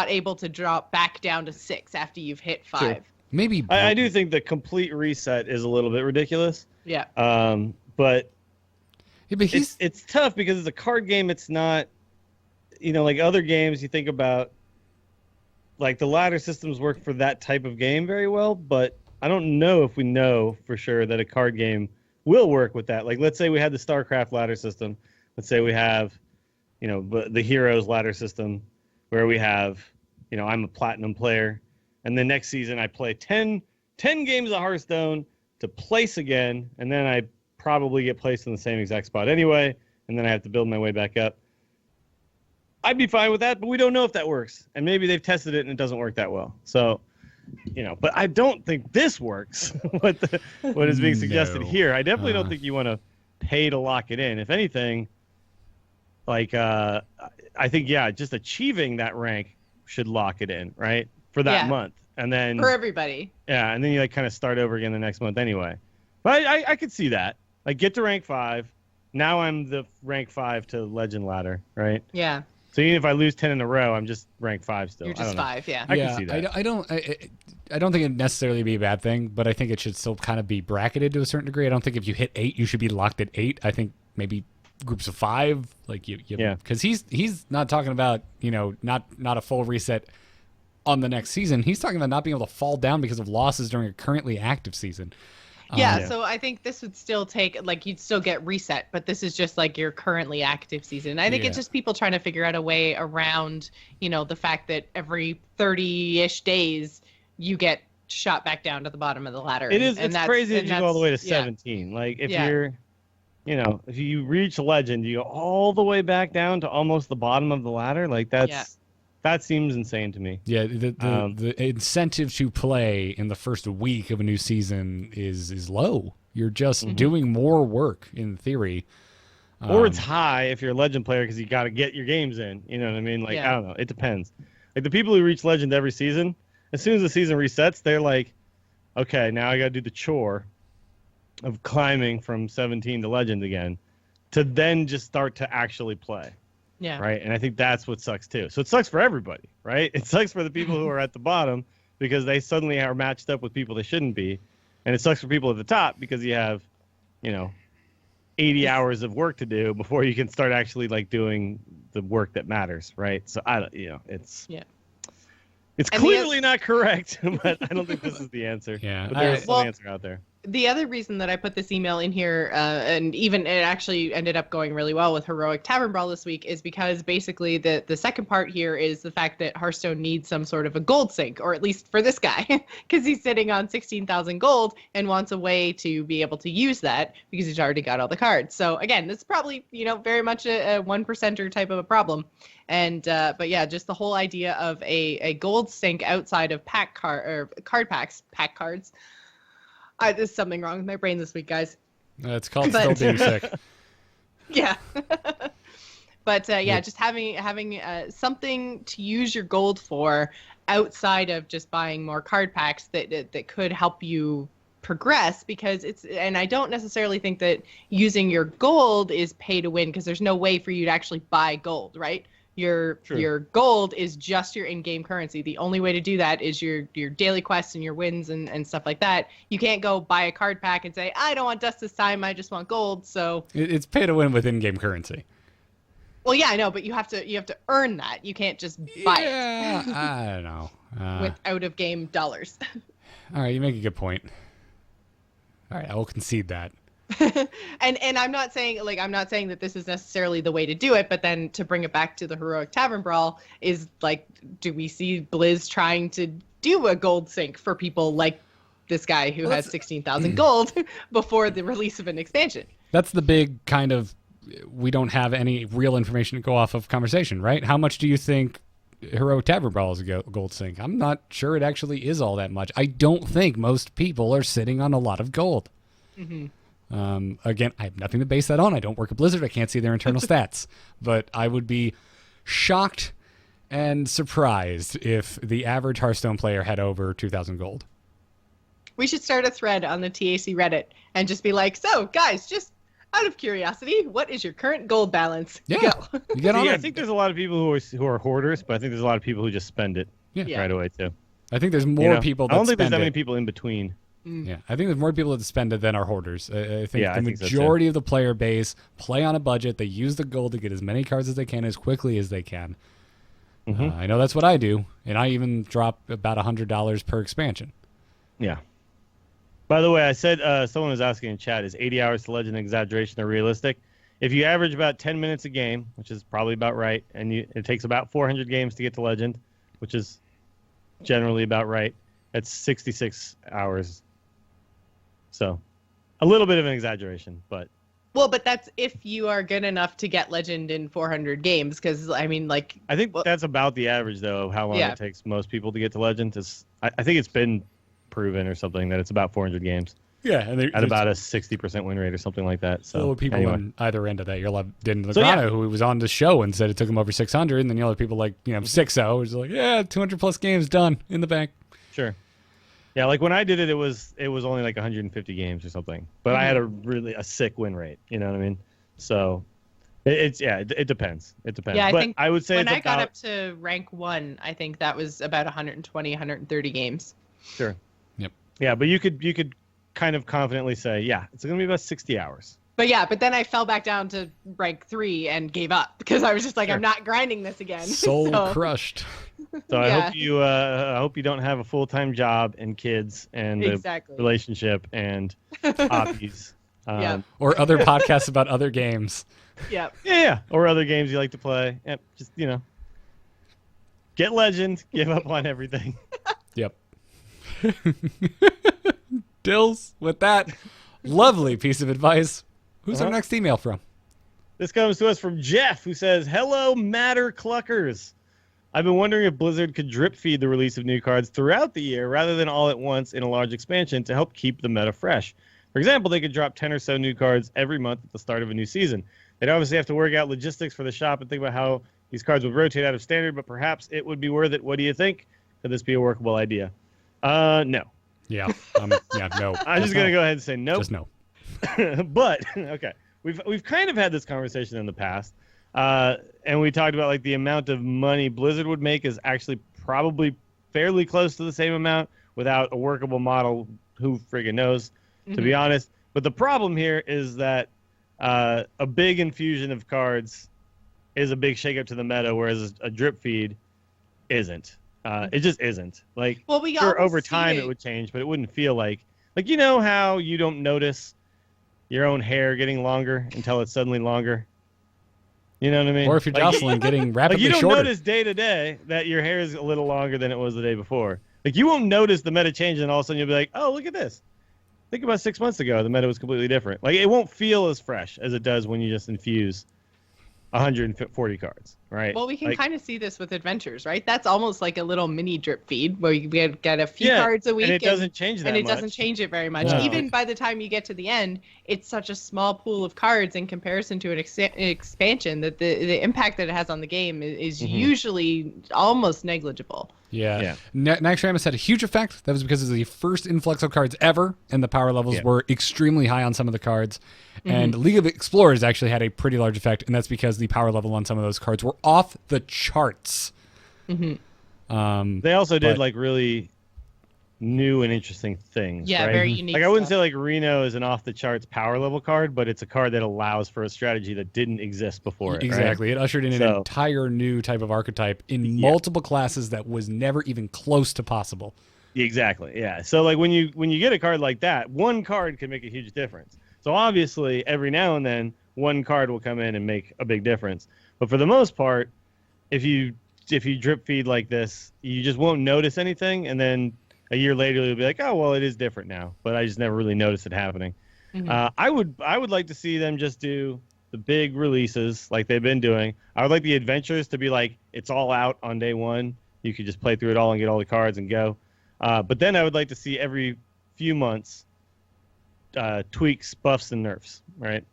able to drop back down to 6 after you've hit 5. Sure. Maybe I do think the complete reset is a little bit ridiculous. Yeah. But he's... it's tough because it's a card game. It's not, like other games you think about, like the ladder systems work for that type of game very well, but I don't know if we know for sure that a card game will work with that. Like, let's say we had the StarCraft ladder system. Let's say we have, the Heroes ladder system where we have, I'm a platinum player. And the next season I play 10 games of Hearthstone to place again, and then I probably get placed in the same exact spot anyway, and then I have to build my way back up. I'd be fine with that, but we don't know if that works. And maybe they've tested it and it doesn't work that well. So, but I don't think this works, what is being suggested here. I definitely don't think you want to pay to lock it in. If anything, I think, just achieving that rank should lock it in, right? For that month, and then for everybody. Yeah, and then you kind of start over again the next month anyway. But I could see that. Get to rank 5. Now I'm the rank 5 to Legend ladder, right? Yeah. So even if I lose 10 in a row, I'm just rank 5 still. You're just 5, yeah. I can see that. I don't think it'd necessarily be a bad thing, but I think it should still kind of be bracketed to a certain degree. I don't think if you hit 8, you should be locked at 8. I think maybe groups of 5, like Yeah. because he's not talking about not a full reset on the next season. He's talking about not being able to fall down because of losses during a currently active season. Yeah, so I think this would still take, like, you'd still get reset, but this is just like your currently active season. I think it's just people trying to figure out a way around, the fact that every 30-ish days you get shot back down to the bottom of the ladder. It's crazy that you go all the way to 17. Like, if you're, if you reach legend, you go all the way back down to almost the bottom of the ladder. Like, that seems insane to me. Yeah, the incentive to play in the first week of a new season is low. You're just doing more work in theory. Or it's high if you're a legend player because you got to get your games in. You know what I mean? Like, I don't know. It depends. Like, the people who reach legend every season, as soon as the season resets, they're like, okay, now I got to do the chore of climbing from 17 to legend again to then just start to actually play. Yeah. Right. And I think that's what sucks too. So it sucks for everybody, right? It sucks for the people who are at the bottom because they suddenly are matched up with people they shouldn't be. And it sucks for people at the top because you have, 80 hours of work to do before you can start actually like doing the work that matters. Right. So it's clearly not correct, but I don't think this is the answer. Yeah. But there's some answer out there. The other reason that I put this email in here, and even it actually ended up going really well with Heroic Tavern Brawl this week, is because basically the second part here is the fact that Hearthstone needs some sort of a gold sink, or at least for this guy, because he's sitting on 16,000 gold and wants a way to be able to use that because he's already got all the cards. So again, this is probably, very much a 1%er type of a problem. And but yeah, just the whole idea of a gold sink outside of card packs, pack cards. There's something wrong with my brain this week, guys. It's called still being sick. Yeah. But just having something to use your gold for outside of just buying more card packs that could help you progress, because and I don't necessarily think that using your gold is pay to win, because there's no way for you to actually buy gold, right? Your gold is just your in-game currency. The only way to do that is your daily quests and your wins and stuff like that. You can't go buy a card pack and say, I don't want dust this time, I just want gold. So it's pay to win with in-game currency. Well, yeah, I know, but you have to earn that. You can't just buy it. I don't know. With out-of-game dollars. All right, you make a good point. All right, I will concede that. And I'm not saying that this is necessarily the way to do it, but then to bring it back to the Heroic Tavern Brawl is like, do we see Blizz trying to do a gold sink for people like this guy who has 16,000 gold before the release of an expansion? That's the big kind of, we don't have any real information to go off of conversation, right? How much do you think Heroic Tavern Brawl is a gold sink? I'm not sure it actually is all that much. I don't think most people are sitting on a lot of gold. Mm-hmm. Again, I have nothing to base that on. I don't work at Blizzard. I can't see their internal stats. But I would be shocked and surprised if the average Hearthstone player had over 2,000 gold. We should start a thread on the TAC Reddit and just be like, so, guys, just out of curiosity, what is your current gold balance? Yeah. Go. You get on I think there's a lot of people who are hoarders, but I think there's a lot of people who just spend it right away, too. I think there's more people that I don't think spend there's that many it. people in between. Yeah, I think there's more people that spend it than are hoarders. I think the think so, majority of the player base play on a budget. They use the gold to get as many cards as they can as quickly as they can. I know that's what I do, and I even drop about $100 per expansion. Yeah. By the way, I said someone was asking in chat, is 80 hours to Legend exaggeration or realistic? If you average about 10 minutes a game, which is probably about right, and it takes about 400 games to get to Legend, which is generally about right, that's 66 hours. So, a little bit of an exaggeration, but... Well, but that's if you are good enough to get Legend in 400 games, because, I mean, like... I think that's about the average, though, of how long it takes most people to get to Legend. I think it's been proven or something that it's about 400 games. Yeah, and at about a 60% win rate or something like that. So people on either end of that. You'll have Den Legrano, who was on the show and said it took him over 600, and then you'll have people like 6-0, who's like, 200 plus games done in the bank. Sure. Yeah, like when I did it, it was only like 150 games or something, but I had a sick win rate. You know what I mean? So it depends. It depends. Yeah, but I would say when I got up to rank 1, I think that was about 120, 130 games. Sure. Yep. Yeah, but you could kind of confidently say, it's going to be about 60 hours. But then I fell back down to rank 3 and gave up because I was just like, Sure. I'm not grinding this again. Soul So, crushed. So I Yeah. hope you don't have a full-time job and kids and Exactly. a relationship and hobbies. Yep. Or other podcasts about other games. Yep. Yeah. Or other games you like to play. Yep. Just, get legend, give up on everything. Yep. Dills, with that lovely piece of advice, who's our next email from? This comes to us from Jeff, who says, "Hello, Matter Cluckers. I've been wondering if Blizzard could drip feed the release of new cards throughout the year rather than all at once in a large expansion to help keep the meta fresh. For example, they could drop 10 or so new cards every month at the start of a new season. They'd obviously have to work out logistics for the shop and think about how these cards would rotate out of standard, but perhaps it would be worth it. What do you think? Could this be a workable idea?" No. Yeah. No. I'm just going to go ahead and say nope. Just no. But okay, we've kind of had this conversation in the past, and we talked about like the amount of money Blizzard would make is actually probably fairly close to the same amount without a workable model. Who friggin' knows, to be honest. But the problem here is that a big infusion of cards is a big shakeup to the meta, whereas a drip feed isn't. It just isn't. Like, Well, we sure, always over see time it would change, but it wouldn't feel like you know how you don't notice your own hair getting longer until it's suddenly longer. You know what I mean? Or if you're Jocelyn, getting rapidly you don't shorter. notice day to day that your hair is a little longer than it was the day before. Like, you won't notice the meta change, and all of a sudden you'll be like, "Oh, look at this." Think about 6 months ago, the meta was completely different. Like, it won't feel as fresh as it does when you just infuse 140 cards, right? Well, we can kind of see this with adventures, right? That's almost like a little mini drip feed where you get a few cards a week. And it doesn't change that And it much. doesn't change it very much. No. Even by the time you get to the end, it's such a small pool of cards in comparison to an expansion that the impact that it has on the game is usually almost negligible. Yeah. Next Ramus had a huge effect. That was because it was the first influx of cards ever, and the power levels were extremely high on some of the cards. And League of Explorers actually had a pretty large effect, and that's because the power level on some of those cards were off the charts. They also did like really new and interesting things. Yeah, right? very unique. Like, I wouldn't say stuff. like Reno is an off the charts power level card, but it's a card that allows for a strategy that didn't exist before it. Exactly. Right? It ushered in an entire new type of archetype in multiple classes that was never even close to possible. Exactly. Yeah. So like when you get a card like that, one card can make a huge difference. So obviously every now and then one card will come in and make a big difference. But for the most part, if you drip feed like this, you just won't notice anything, and then a year later you'll be like, "Oh, well, it is different now," but I just never really noticed it happening. I would like to see them just do the big releases like they've been doing. I would like the adventures to be like it's all out on day one. You could just play through it all and get all the cards and go. But then I would like to see every few months tweaks, buffs, and nerfs, right?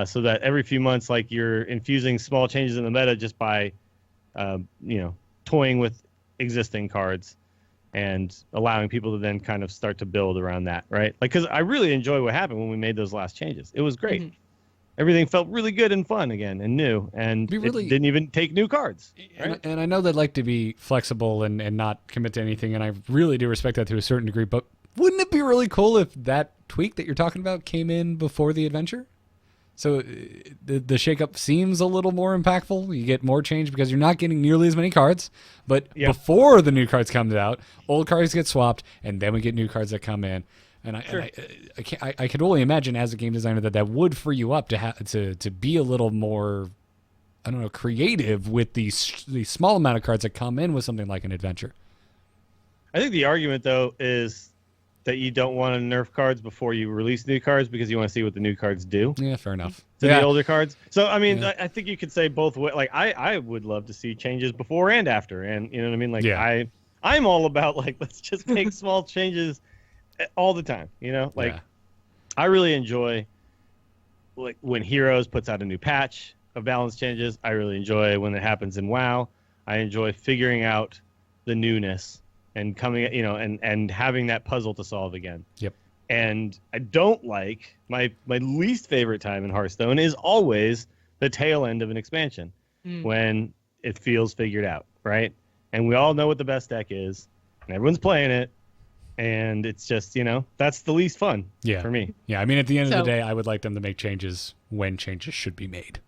So that every few months, like, you're infusing small changes in the meta just by, toying with existing cards and allowing people to then kind of start to build around that, right? Like, because I really enjoy what happened when we made those last changes. It was great. Everything felt really good and fun again and new, and it didn't even take new cards. Right? And I know they'd like to be flexible and not commit to anything, and I really do respect that to a certain degree, but wouldn't it be really cool if that tweak that you're talking about came in before the adventure? So the shakeup seems a little more impactful. You get more change because you're not getting nearly as many cards. But before the new cards comes out, old cards get swapped, and then we get new cards that come in. And I could only imagine as a game designer that would free you up to be a little more, I don't know, creative with the small amount of cards that come in with something like an adventure. I think the argument, though, is that you don't want to nerf cards before you release new cards because you want to see what the new cards do. Yeah, fair enough. To the older cards. So, I mean, I think you could say both ways. Like, I would love to see changes before and after. And, you know what I mean? Like, I'm all about, like, let's just make small changes all the time, you know? Like, I really enjoy, like, when Heroes puts out a new patch of balance changes. I really enjoy when it happens in WoW. I enjoy figuring out the newness and coming, and having that puzzle to solve again. Yep. And I don't like, my least favorite time in Hearthstone is always the tail end of an expansion when it feels figured out, right? And we all know what the best deck is, and everyone's playing it, and it's just that's the least fun for me. Yeah, I mean, at the end of the day, I would like them to make changes when changes should be made.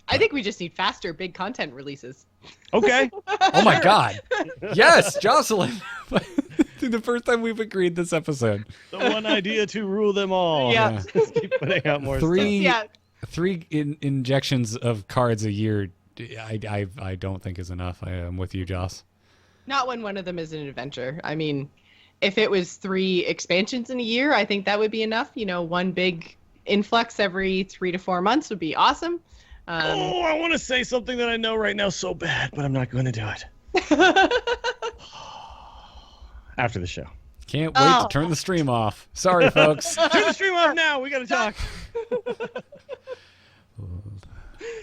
I think we just need faster big content releases. Okay. Oh my God. Yes, Jocelyn. The first time we've agreed this episode. The one idea to rule them all. Yeah. Just keep putting out more stuff. Three injections of cards a year, I don't think is enough. I am with you, Joss. Not when one of them is an adventure. I mean, if it was 3 expansions in a year, I think that would be enough. One big influx every 3 to 4 months would be awesome. I want to say something that I know right now so bad, but I'm not going to do it. After the show. Can't wait to turn the stream off. Sorry, folks. Turn the stream off now. We got to talk.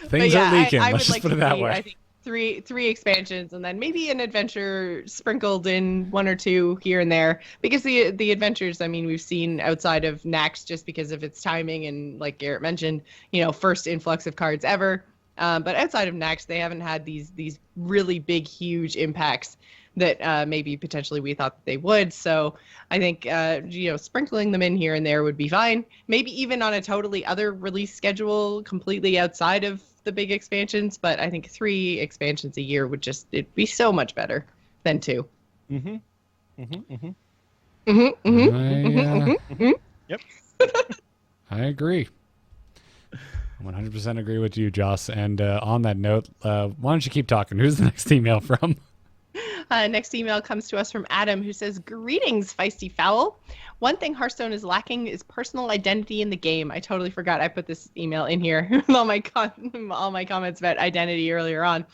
Things are leaking. I Let's would just put it that way. I think three expansions, and then maybe an adventure sprinkled in 1 or 2 here and there. Because the adventures, I mean, we've seen outside of Nax just because of its timing and, like Garrett mentioned, first influx of cards ever. But outside of Nax, they haven't had these really big, huge impacts that maybe potentially we thought that they would. So I think sprinkling them in here and there would be fine. Maybe even on a totally other release schedule, completely outside of the big expansions. But I think 3 expansions a year would it'd be so much better than 2. Yep. I agree. 100% agree with you, Joss. And on that note, why don't you keep talking? Who's the next email from? Next email comes to us from Adam, who says, "Greetings, Feisty Fowl. One thing Hearthstone is lacking is personal identity in the game." I totally forgot I put this email in here with all my comments about identity earlier on.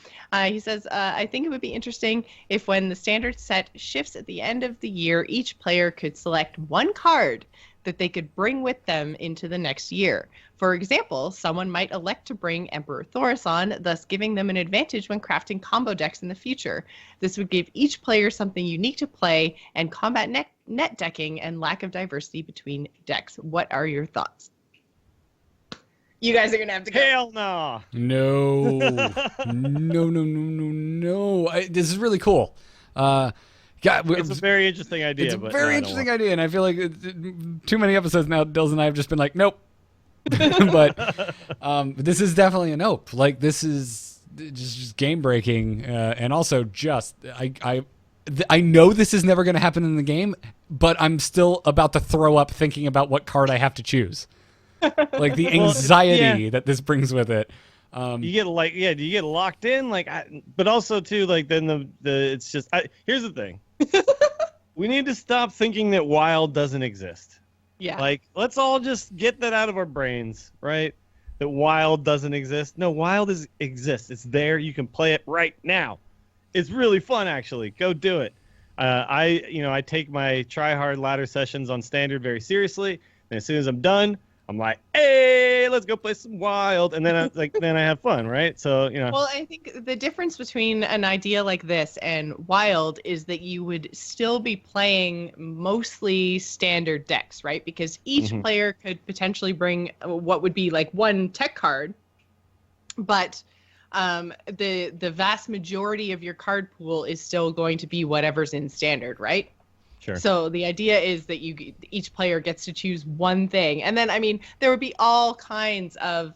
He says, "I think it would be interesting if when the standard set shifts at the end of the year, each player could select one card that they could bring with them into the next year. For example, someone might elect to bring Emperor Thaurissan, thus giving them an advantage when crafting combo decks in the future. This would give each player something unique to play and combat net decking and lack of diversity between decks. What are your thoughts?" You guys are going to have to go. Hell no. No. No. This is really cool. It's a very interesting idea. It's a very interesting idea, and I feel like too many episodes now, Dills and I have just been like, nope. But this is definitely a nope. Like, this is just game breaking, and also I know this is never going to happen in the game, but I'm still about to throw up thinking about what card I have to choose. Like the anxiety that this brings with it. You get do you get locked in? But also too, then it's just here's the thing. We need to stop thinking that Wild doesn't exist. Yeah. Let's all just get that out of our brains, right? That Wild doesn't exist. No, Wild exists. It's there. You can play it right now. It's really fun, actually. Go do it. I take my try-hard ladder sessions on Standard very seriously. And as soon as I'm done, I'm like, hey, let's go play some Wild, and then I have fun, right? So Well, I think the difference between an idea like this and Wild is that you would still be playing mostly standard decks, right? Because each player could potentially bring what would be like one tech card, but the vast majority of your card pool is still going to be whatever's in standard, right? Sure. So the idea is that each player gets to choose one thing. And then, I mean, there would be all kinds of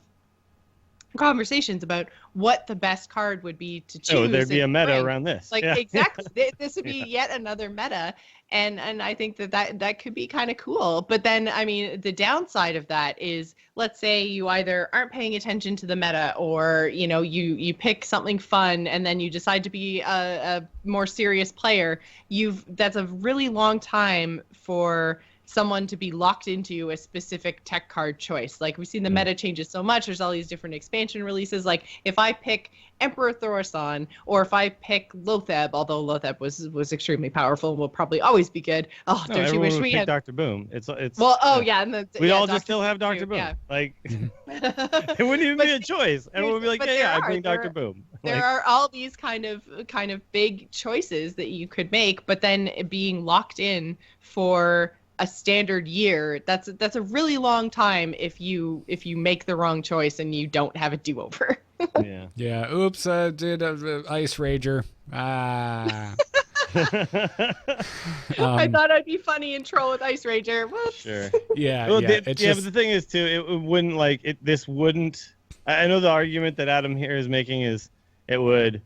conversations about what the best card would be to choose. Oh, there'd be a meta around this. Exactly. This would be yet another meta. And I think that could be kind of cool. But then, I mean, the downside of that is, let's say you either aren't paying attention to the meta, or, you pick something fun and then you decide to be a more serious player. That's a really long time for someone to be locked into a specific tech card choice. Like, we've seen the meta changes so much. There's all these different expansion releases. Like, if I pick Emperor Thaurissan, or if I pick Lotheb, although Lotheb was extremely powerful and will probably always be good. Oh, no, don't you wish we had Dr. Boom? It's well, yeah, and we'd all Dr. just still have Dr. Boom. Yeah. It wouldn't even be a choice. Everyone would be like, I bring Dr. Boom. There are all these kind of big choices that you could make, but then being locked in for a standard year, that's a really long time if you make the wrong choice and you don't have a do-over. Yeah. Yeah. Oops. I did Ice Rager. I thought I'd be funny and troll with Ice Ranger. Whoops. Sure. Yeah, Well, yeah. but the thing is too, it wouldn't like it. This wouldn't. I know the argument that Adam here is making is it would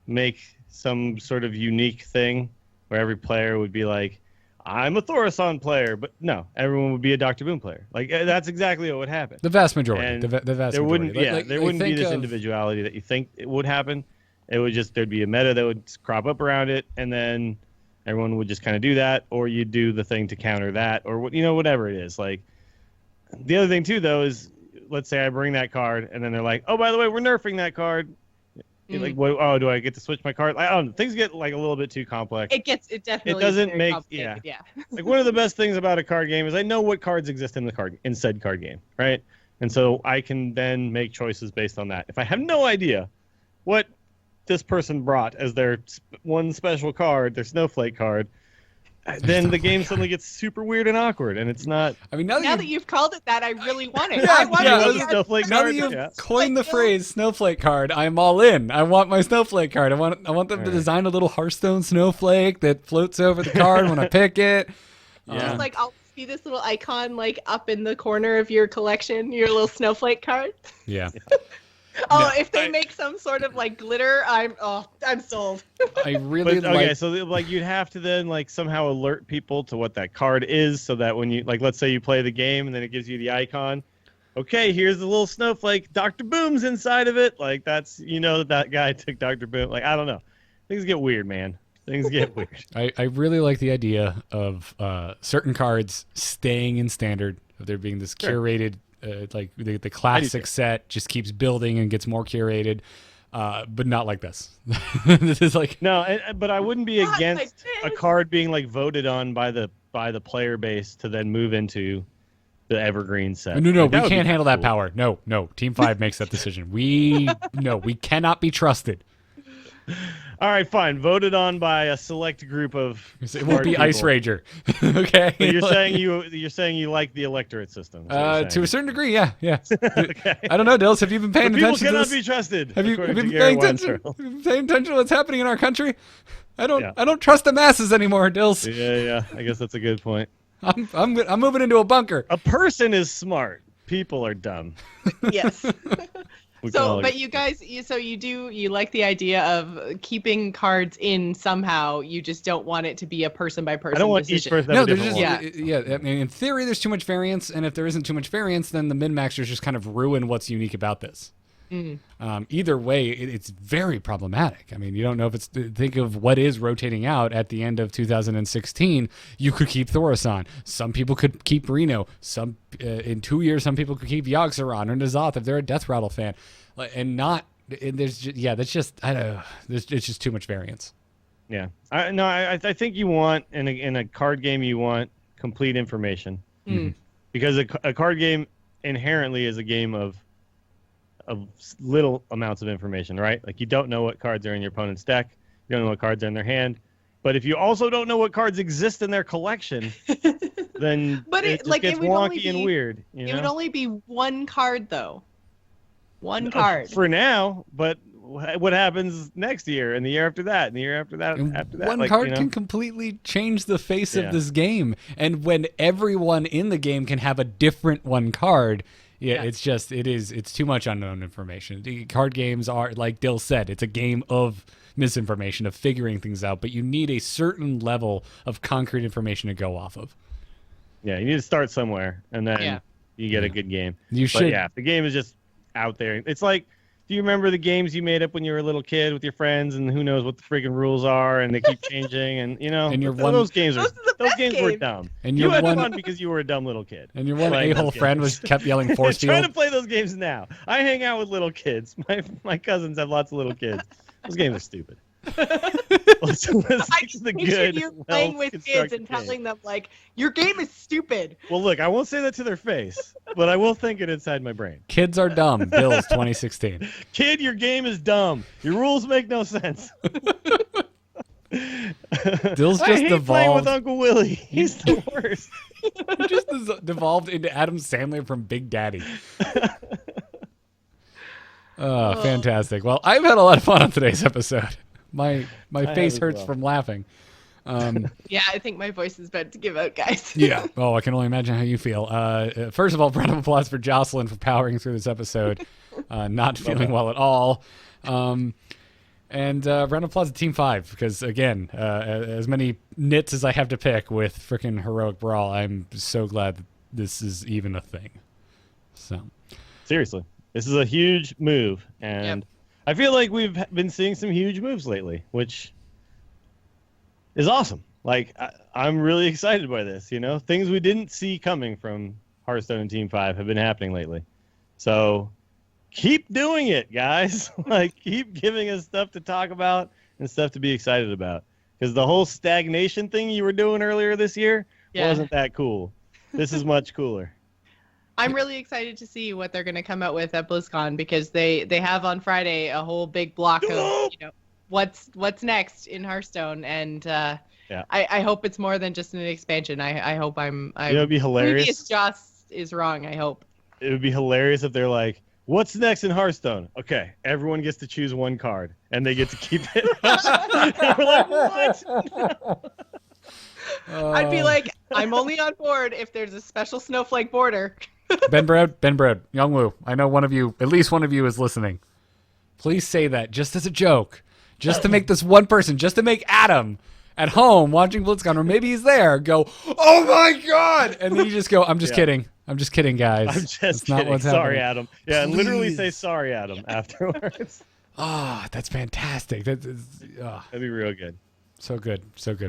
make some sort of unique thing where every player would be like, I'm a Thorison player, but no, everyone would be a Dr. Boom player. Like that's exactly what would happen. The vast majority. And The vast there majority. wouldn't, there wouldn't be think this of- individuality that you think it would happen. It would just there'd be a meta that would crop up around it, and then everyone would just kind of do that, or you do the thing to counter that, or whatever it is. Like the other thing too, though, is let's say I bring that card, and then they're like, oh, by the way, we're nerfing that card. Like, what, oh, do I get to switch my card? I don't know. Things get like a little bit too complex. It definitely. It doesn't very make complicated, yeah. Like one of the best things about a card game is I know what cards exist in said card game, right? And so I can then make choices based on that. If I have no idea what this person brought as their one special card, their snowflake card, then the game suddenly gets super weird and awkward, and it's not. I mean, Now that you've called it that, I really want it. Yeah, I want yeah, it. it was Yeah. snowflake now that card. you've Yeah. coined the phrase "snowflake card," I'm all in. I want my snowflake card. I want them to design a little Hearthstone snowflake that floats over the card when I pick it. Yeah. Just like I'll see this little icon like up in the corner of your collection, your little snowflake card. Yeah. Oh, if they make some sort of like glitter, I'm sold. I really But, okay, like. so like you'd have to then like somehow alert people to what that card is, so that when you like, let's say you play the game and then it gives you the icon. Okay, here's the little snowflake. Dr. Boom's inside of it. Like that's that guy took Dr. Boom. Like I don't know. Things get weird, man. Things get weird. I really like the idea of certain cards staying in standard, of there being this curated, like the classic set just keeps building and gets more curated, but not like this. This is like No, but I wouldn't be Not against like a this. card being like voted on by the player base to then move into the evergreen set. no, Like, that we would be can't handle that cool. power. No, Team 5 makes that decision. We cannot be trusted. All right, fine. Voted on by a select group of. It won't be card Ice people. Ranger. Okay. But you're saying you like the electorate system. is what you're To saying. a certain degree, yeah. Okay. I don't know, Dills. Have you been paying But people attention to cannot this? be trusted. Have you according been to Garrett paying attention? Weintraub. Have you been paying attention to what's happening in our country? I don't Yeah. trust the masses anymore, Dills. Yeah. I guess that's a good point. I'm moving into a bunker. A person is smart. People are dumb. Yes. We can So, all but agree. you guys, you like the idea of keeping cards in somehow. You just don't want it to be a person by person I don't want decision. each person to No, have a there's different just one. yeah. I mean, in theory, there's too much variance, and if there isn't too much variance, then the min maxers just kind of ruin what's unique about this. Either way, it's very problematic. I mean, you don't know if it's. Think of what is rotating out at the end of 2016. You could keep Thorison. Some people could keep Reno. Some in 2 years, some people could keep Yogg-Saron or N'Zoth if they're a Death Rattle fan, and not. And there's just, that's just I don't know. It's just too much variance. Yeah. I think you want in a card game you want complete information because a card game inherently is a game of little amounts of information, right? Like you don't know what cards are in your opponent's deck, you don't know what cards are in their hand, but if you also don't know what cards exist in their collection, then But it it- just like, it gets would only wonky and be- weird. You It would know? only be one card though. One card. For now, but what happens next year and the year after that and the year after that And after that? one like, card you know? can completely change the face Yeah. of this game, and when everyone in the game can have a different one card, it's too much unknown information. The card games are, like Dill said, it's a game of misinformation, of figuring things out, but you need a certain level of concrete information to go off of. Yeah, you need to start somewhere, and then Yeah. you get a good game. You But should. yeah, if the game is just out there. It's like, do you remember the games you made up when you were a little kid with your friends, and who knows what the freaking rules are, and they keep changing, and And you're those games Those are the those best games were games. dumb. And you you're had one- fun because you were a dumb little kid. And your one Playing a-hole those friend games. kept yelling force Trying to field. play those games now. I hang out with little kids. My cousins have lots of little kids. Those games are stupid. Let's I stick to the pictured good, you playing with kids well-constructed and game. telling them like, your game is stupid. Well, look, I won't say that to their face, but I will think it inside my brain. Kids are dumb. Bills 2016. Kid, your game is dumb. Your rules make no sense. Dill's I just hate playing with devolved. Uncle Willie. He's the worst. Just devolved into Adam Sandler from Big Daddy. Oh, fantastic. Well, I've had a lot of fun on today's episode. My face hurts from laughing. Yeah, I think my voice is about to give out, guys. Yeah. Oh, I can only imagine how you feel. First of all, round of applause for Jocelyn for powering through this episode. Not feeling well at all. And round of applause to Team 5 because, again, as many nits as I have to pick with freaking Heroic Brawl, I'm so glad that this is even a thing. So, seriously, this is a huge move, and I feel like we've been seeing some huge moves lately, which is awesome. Like, I'm really excited by this. You know, things we didn't see coming from Hearthstone and Team 5 have been happening lately. So, keep doing it, guys. Like, keep giving us stuff to talk about and stuff to be excited about. Because the whole stagnation thing you were doing earlier this year wasn't that cool. This is much cooler. I'm really excited to see what they're going to come out with at BlizzCon because they have on Friday a whole big block of what's next in Hearthstone, and I hope it's more than just an expansion. I hope I'm it would be hilarious. Previous Joce is wrong. I hope it would be hilarious if they're like, "What's next in Hearthstone?" Okay, everyone gets to choose one card, and they get to keep it. We're like, what? I'd be like, I'm only on board if there's a special snowflake border. Ben Broad, Young Woo, I know at least one of you is listening. Please say that just as a joke, just to make this one person, just to make Adam at home watching BlizzCon, or maybe he's there, go, "Oh my God!" And then you just go, "I'm just kidding. I'm just kidding, guys. I'm just That's kidding. not what's Sorry, happening." Adam. Yeah, Please. literally say sorry, Adam, afterwards. That's fantastic. That'd be real good. So good.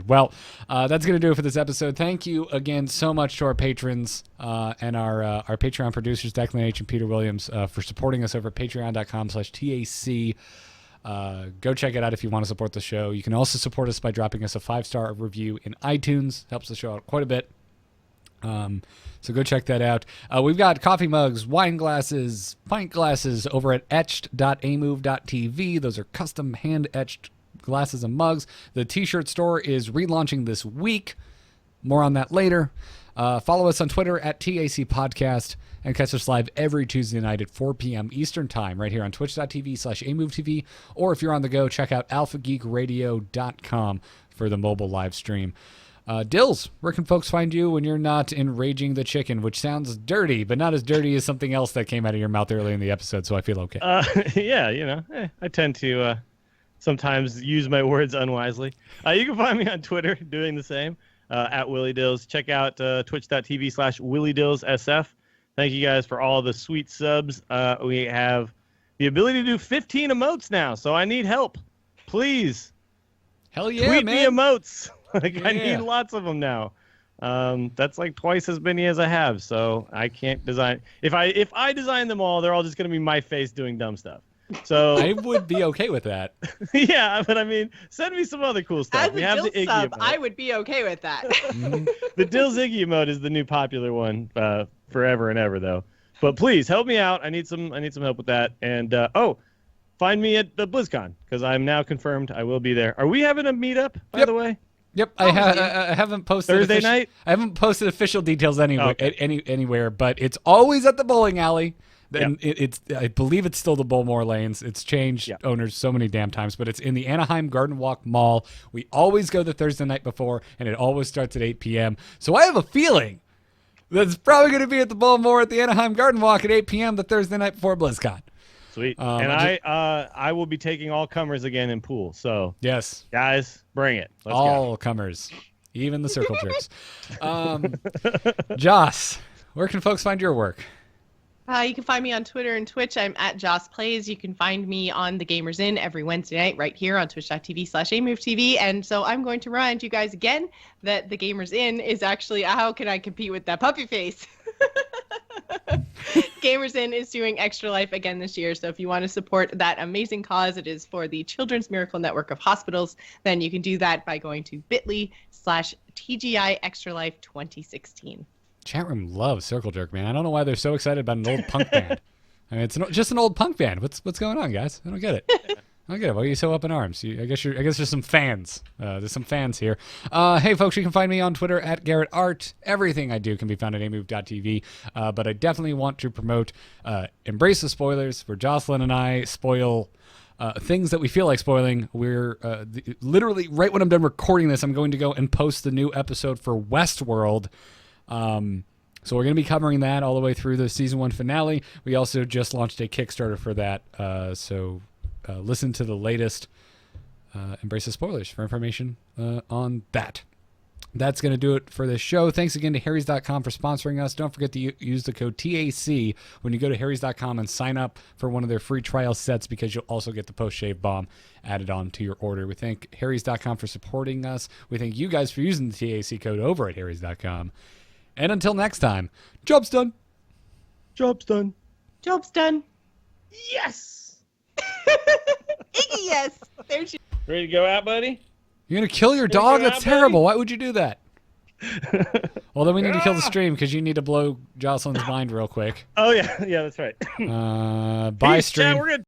Well, that's going to do it for this episode. Thank you again so much to our patrons and our Patreon producers, Declan H. and Peter Williams, for supporting us over at patreon.com/TAC. Go check it out if you want to support the show. You can also support us by dropping us a 5-star review in iTunes. Helps the show out quite a bit. So go check that out. We've got coffee mugs, wine glasses, pint glasses over at etched.amove.tv. Those are custom hand-etched glasses and mugs. The t-shirt store is relaunching this week. More on that later. Follow us on Twitter at TAC Podcast and catch us live every Tuesday night at 4 p.m. Eastern Time right here on twitch.tv/AMoveTV. Or if you're on the go, check out alphageekradio.com for the mobile live stream. Dills, where can folks find you when you're not enraging the chicken, which sounds dirty, but not as dirty as something else that came out of your mouth early in the episode, so I feel okay. Yeah, I tend to sometimes use my words unwisely. You can find me on Twitter doing the same, at Willie Dills. Check out twitch.tv/WillieDillsSF. Thank you guys for all the sweet subs. We have the ability to do 15 emotes now, so I need help. Please. Hell yeah, tweet man. me emotes. I need lots of them now. That's like twice as many as I have, so I can't design. If I design them all, they're all just going to be my face doing dumb stuff. So I would be okay with that. Yeah, but I mean, send me some other cool stuff. As a Dills sub, I would be okay with that. The Dills Iggy emote is the new popular one forever and ever, though. But please help me out. I need some help with that. And find me at the BlizzCon because I'm now confirmed I will be there. Are we having a meetup, by the way? Yep, I haven't posted Thursday night. I haven't posted official details anywhere, but it's always at the bowling alley. And I believe it's still the Bullmore Lanes. It's changed owners so many damn times, but it's in the Anaheim Garden Walk Mall. We always go the Thursday night before, and it always starts at 8 p.m. So I have a feeling that it's probably going to be at the Bullmore at the Anaheim Garden Walk at 8 p.m. the Thursday night before BlizzCon. Sweet. And I will be taking all comers again in pool. So yes, guys, bring it. Let's all go. Comers, even the circle jerks. Joce, where can folks find your work? You can find me on Twitter and Twitch. I'm at Joce Plays. You can find me on The Gamers Inn every Wednesday night right here on twitch.tv/AMoveTV. And so I'm going to remind you guys again that The Gamers Inn is actually, how can I compete with that puppy face? Gamers Inn is doing Extra Life again this year. So if you want to support that amazing cause, it is for the Children's Miracle Network of Hospitals, then you can do that by going to bit.ly/TGI Extra Life 2016. Chat room loves Circle Jerk, man. I don't know why they're so excited about an old punk band. I mean, it's just an old punk band. What's going on, guys? I don't get it. Why are you so up in arms? I guess there's some fans. There's some fans here. Hey, folks, you can find me on Twitter at Garrett Art. Everything I do can be found at amove.tv. But I definitely want to promote Embrace the Spoilers, where Jocelyn and I spoil things that we feel like spoiling, we're literally right when I'm done recording this, I'm going to go and post the new episode for Westworld. So we're going to be covering that all the way through the season 1 finale. We also just launched a Kickstarter for that. So listen to the latest Embrace the Spoilers for information on that. That's going to do it for this show. Thanks again to Harrys.com for sponsoring us. Don't forget to use the code TAC when you go to Harrys.com and sign up for one of their free trial sets, because you'll also get the post-shave bomb added on to your order. We thank Harrys.com for supporting us. We thank you guys for using the TAC code over at Harrys.com. And until next time, job's done. Job's done. Job's done. Yes. Iggy, yes. There she. Ready to go out, buddy? You're going to kill your dog? That's terrible. Why would you do that? Well, then we need to kill the stream because you need to blow Jocelyn's mind real quick. Oh, yeah. Yeah, that's right. Bye, Peace, stream. chat, we're good.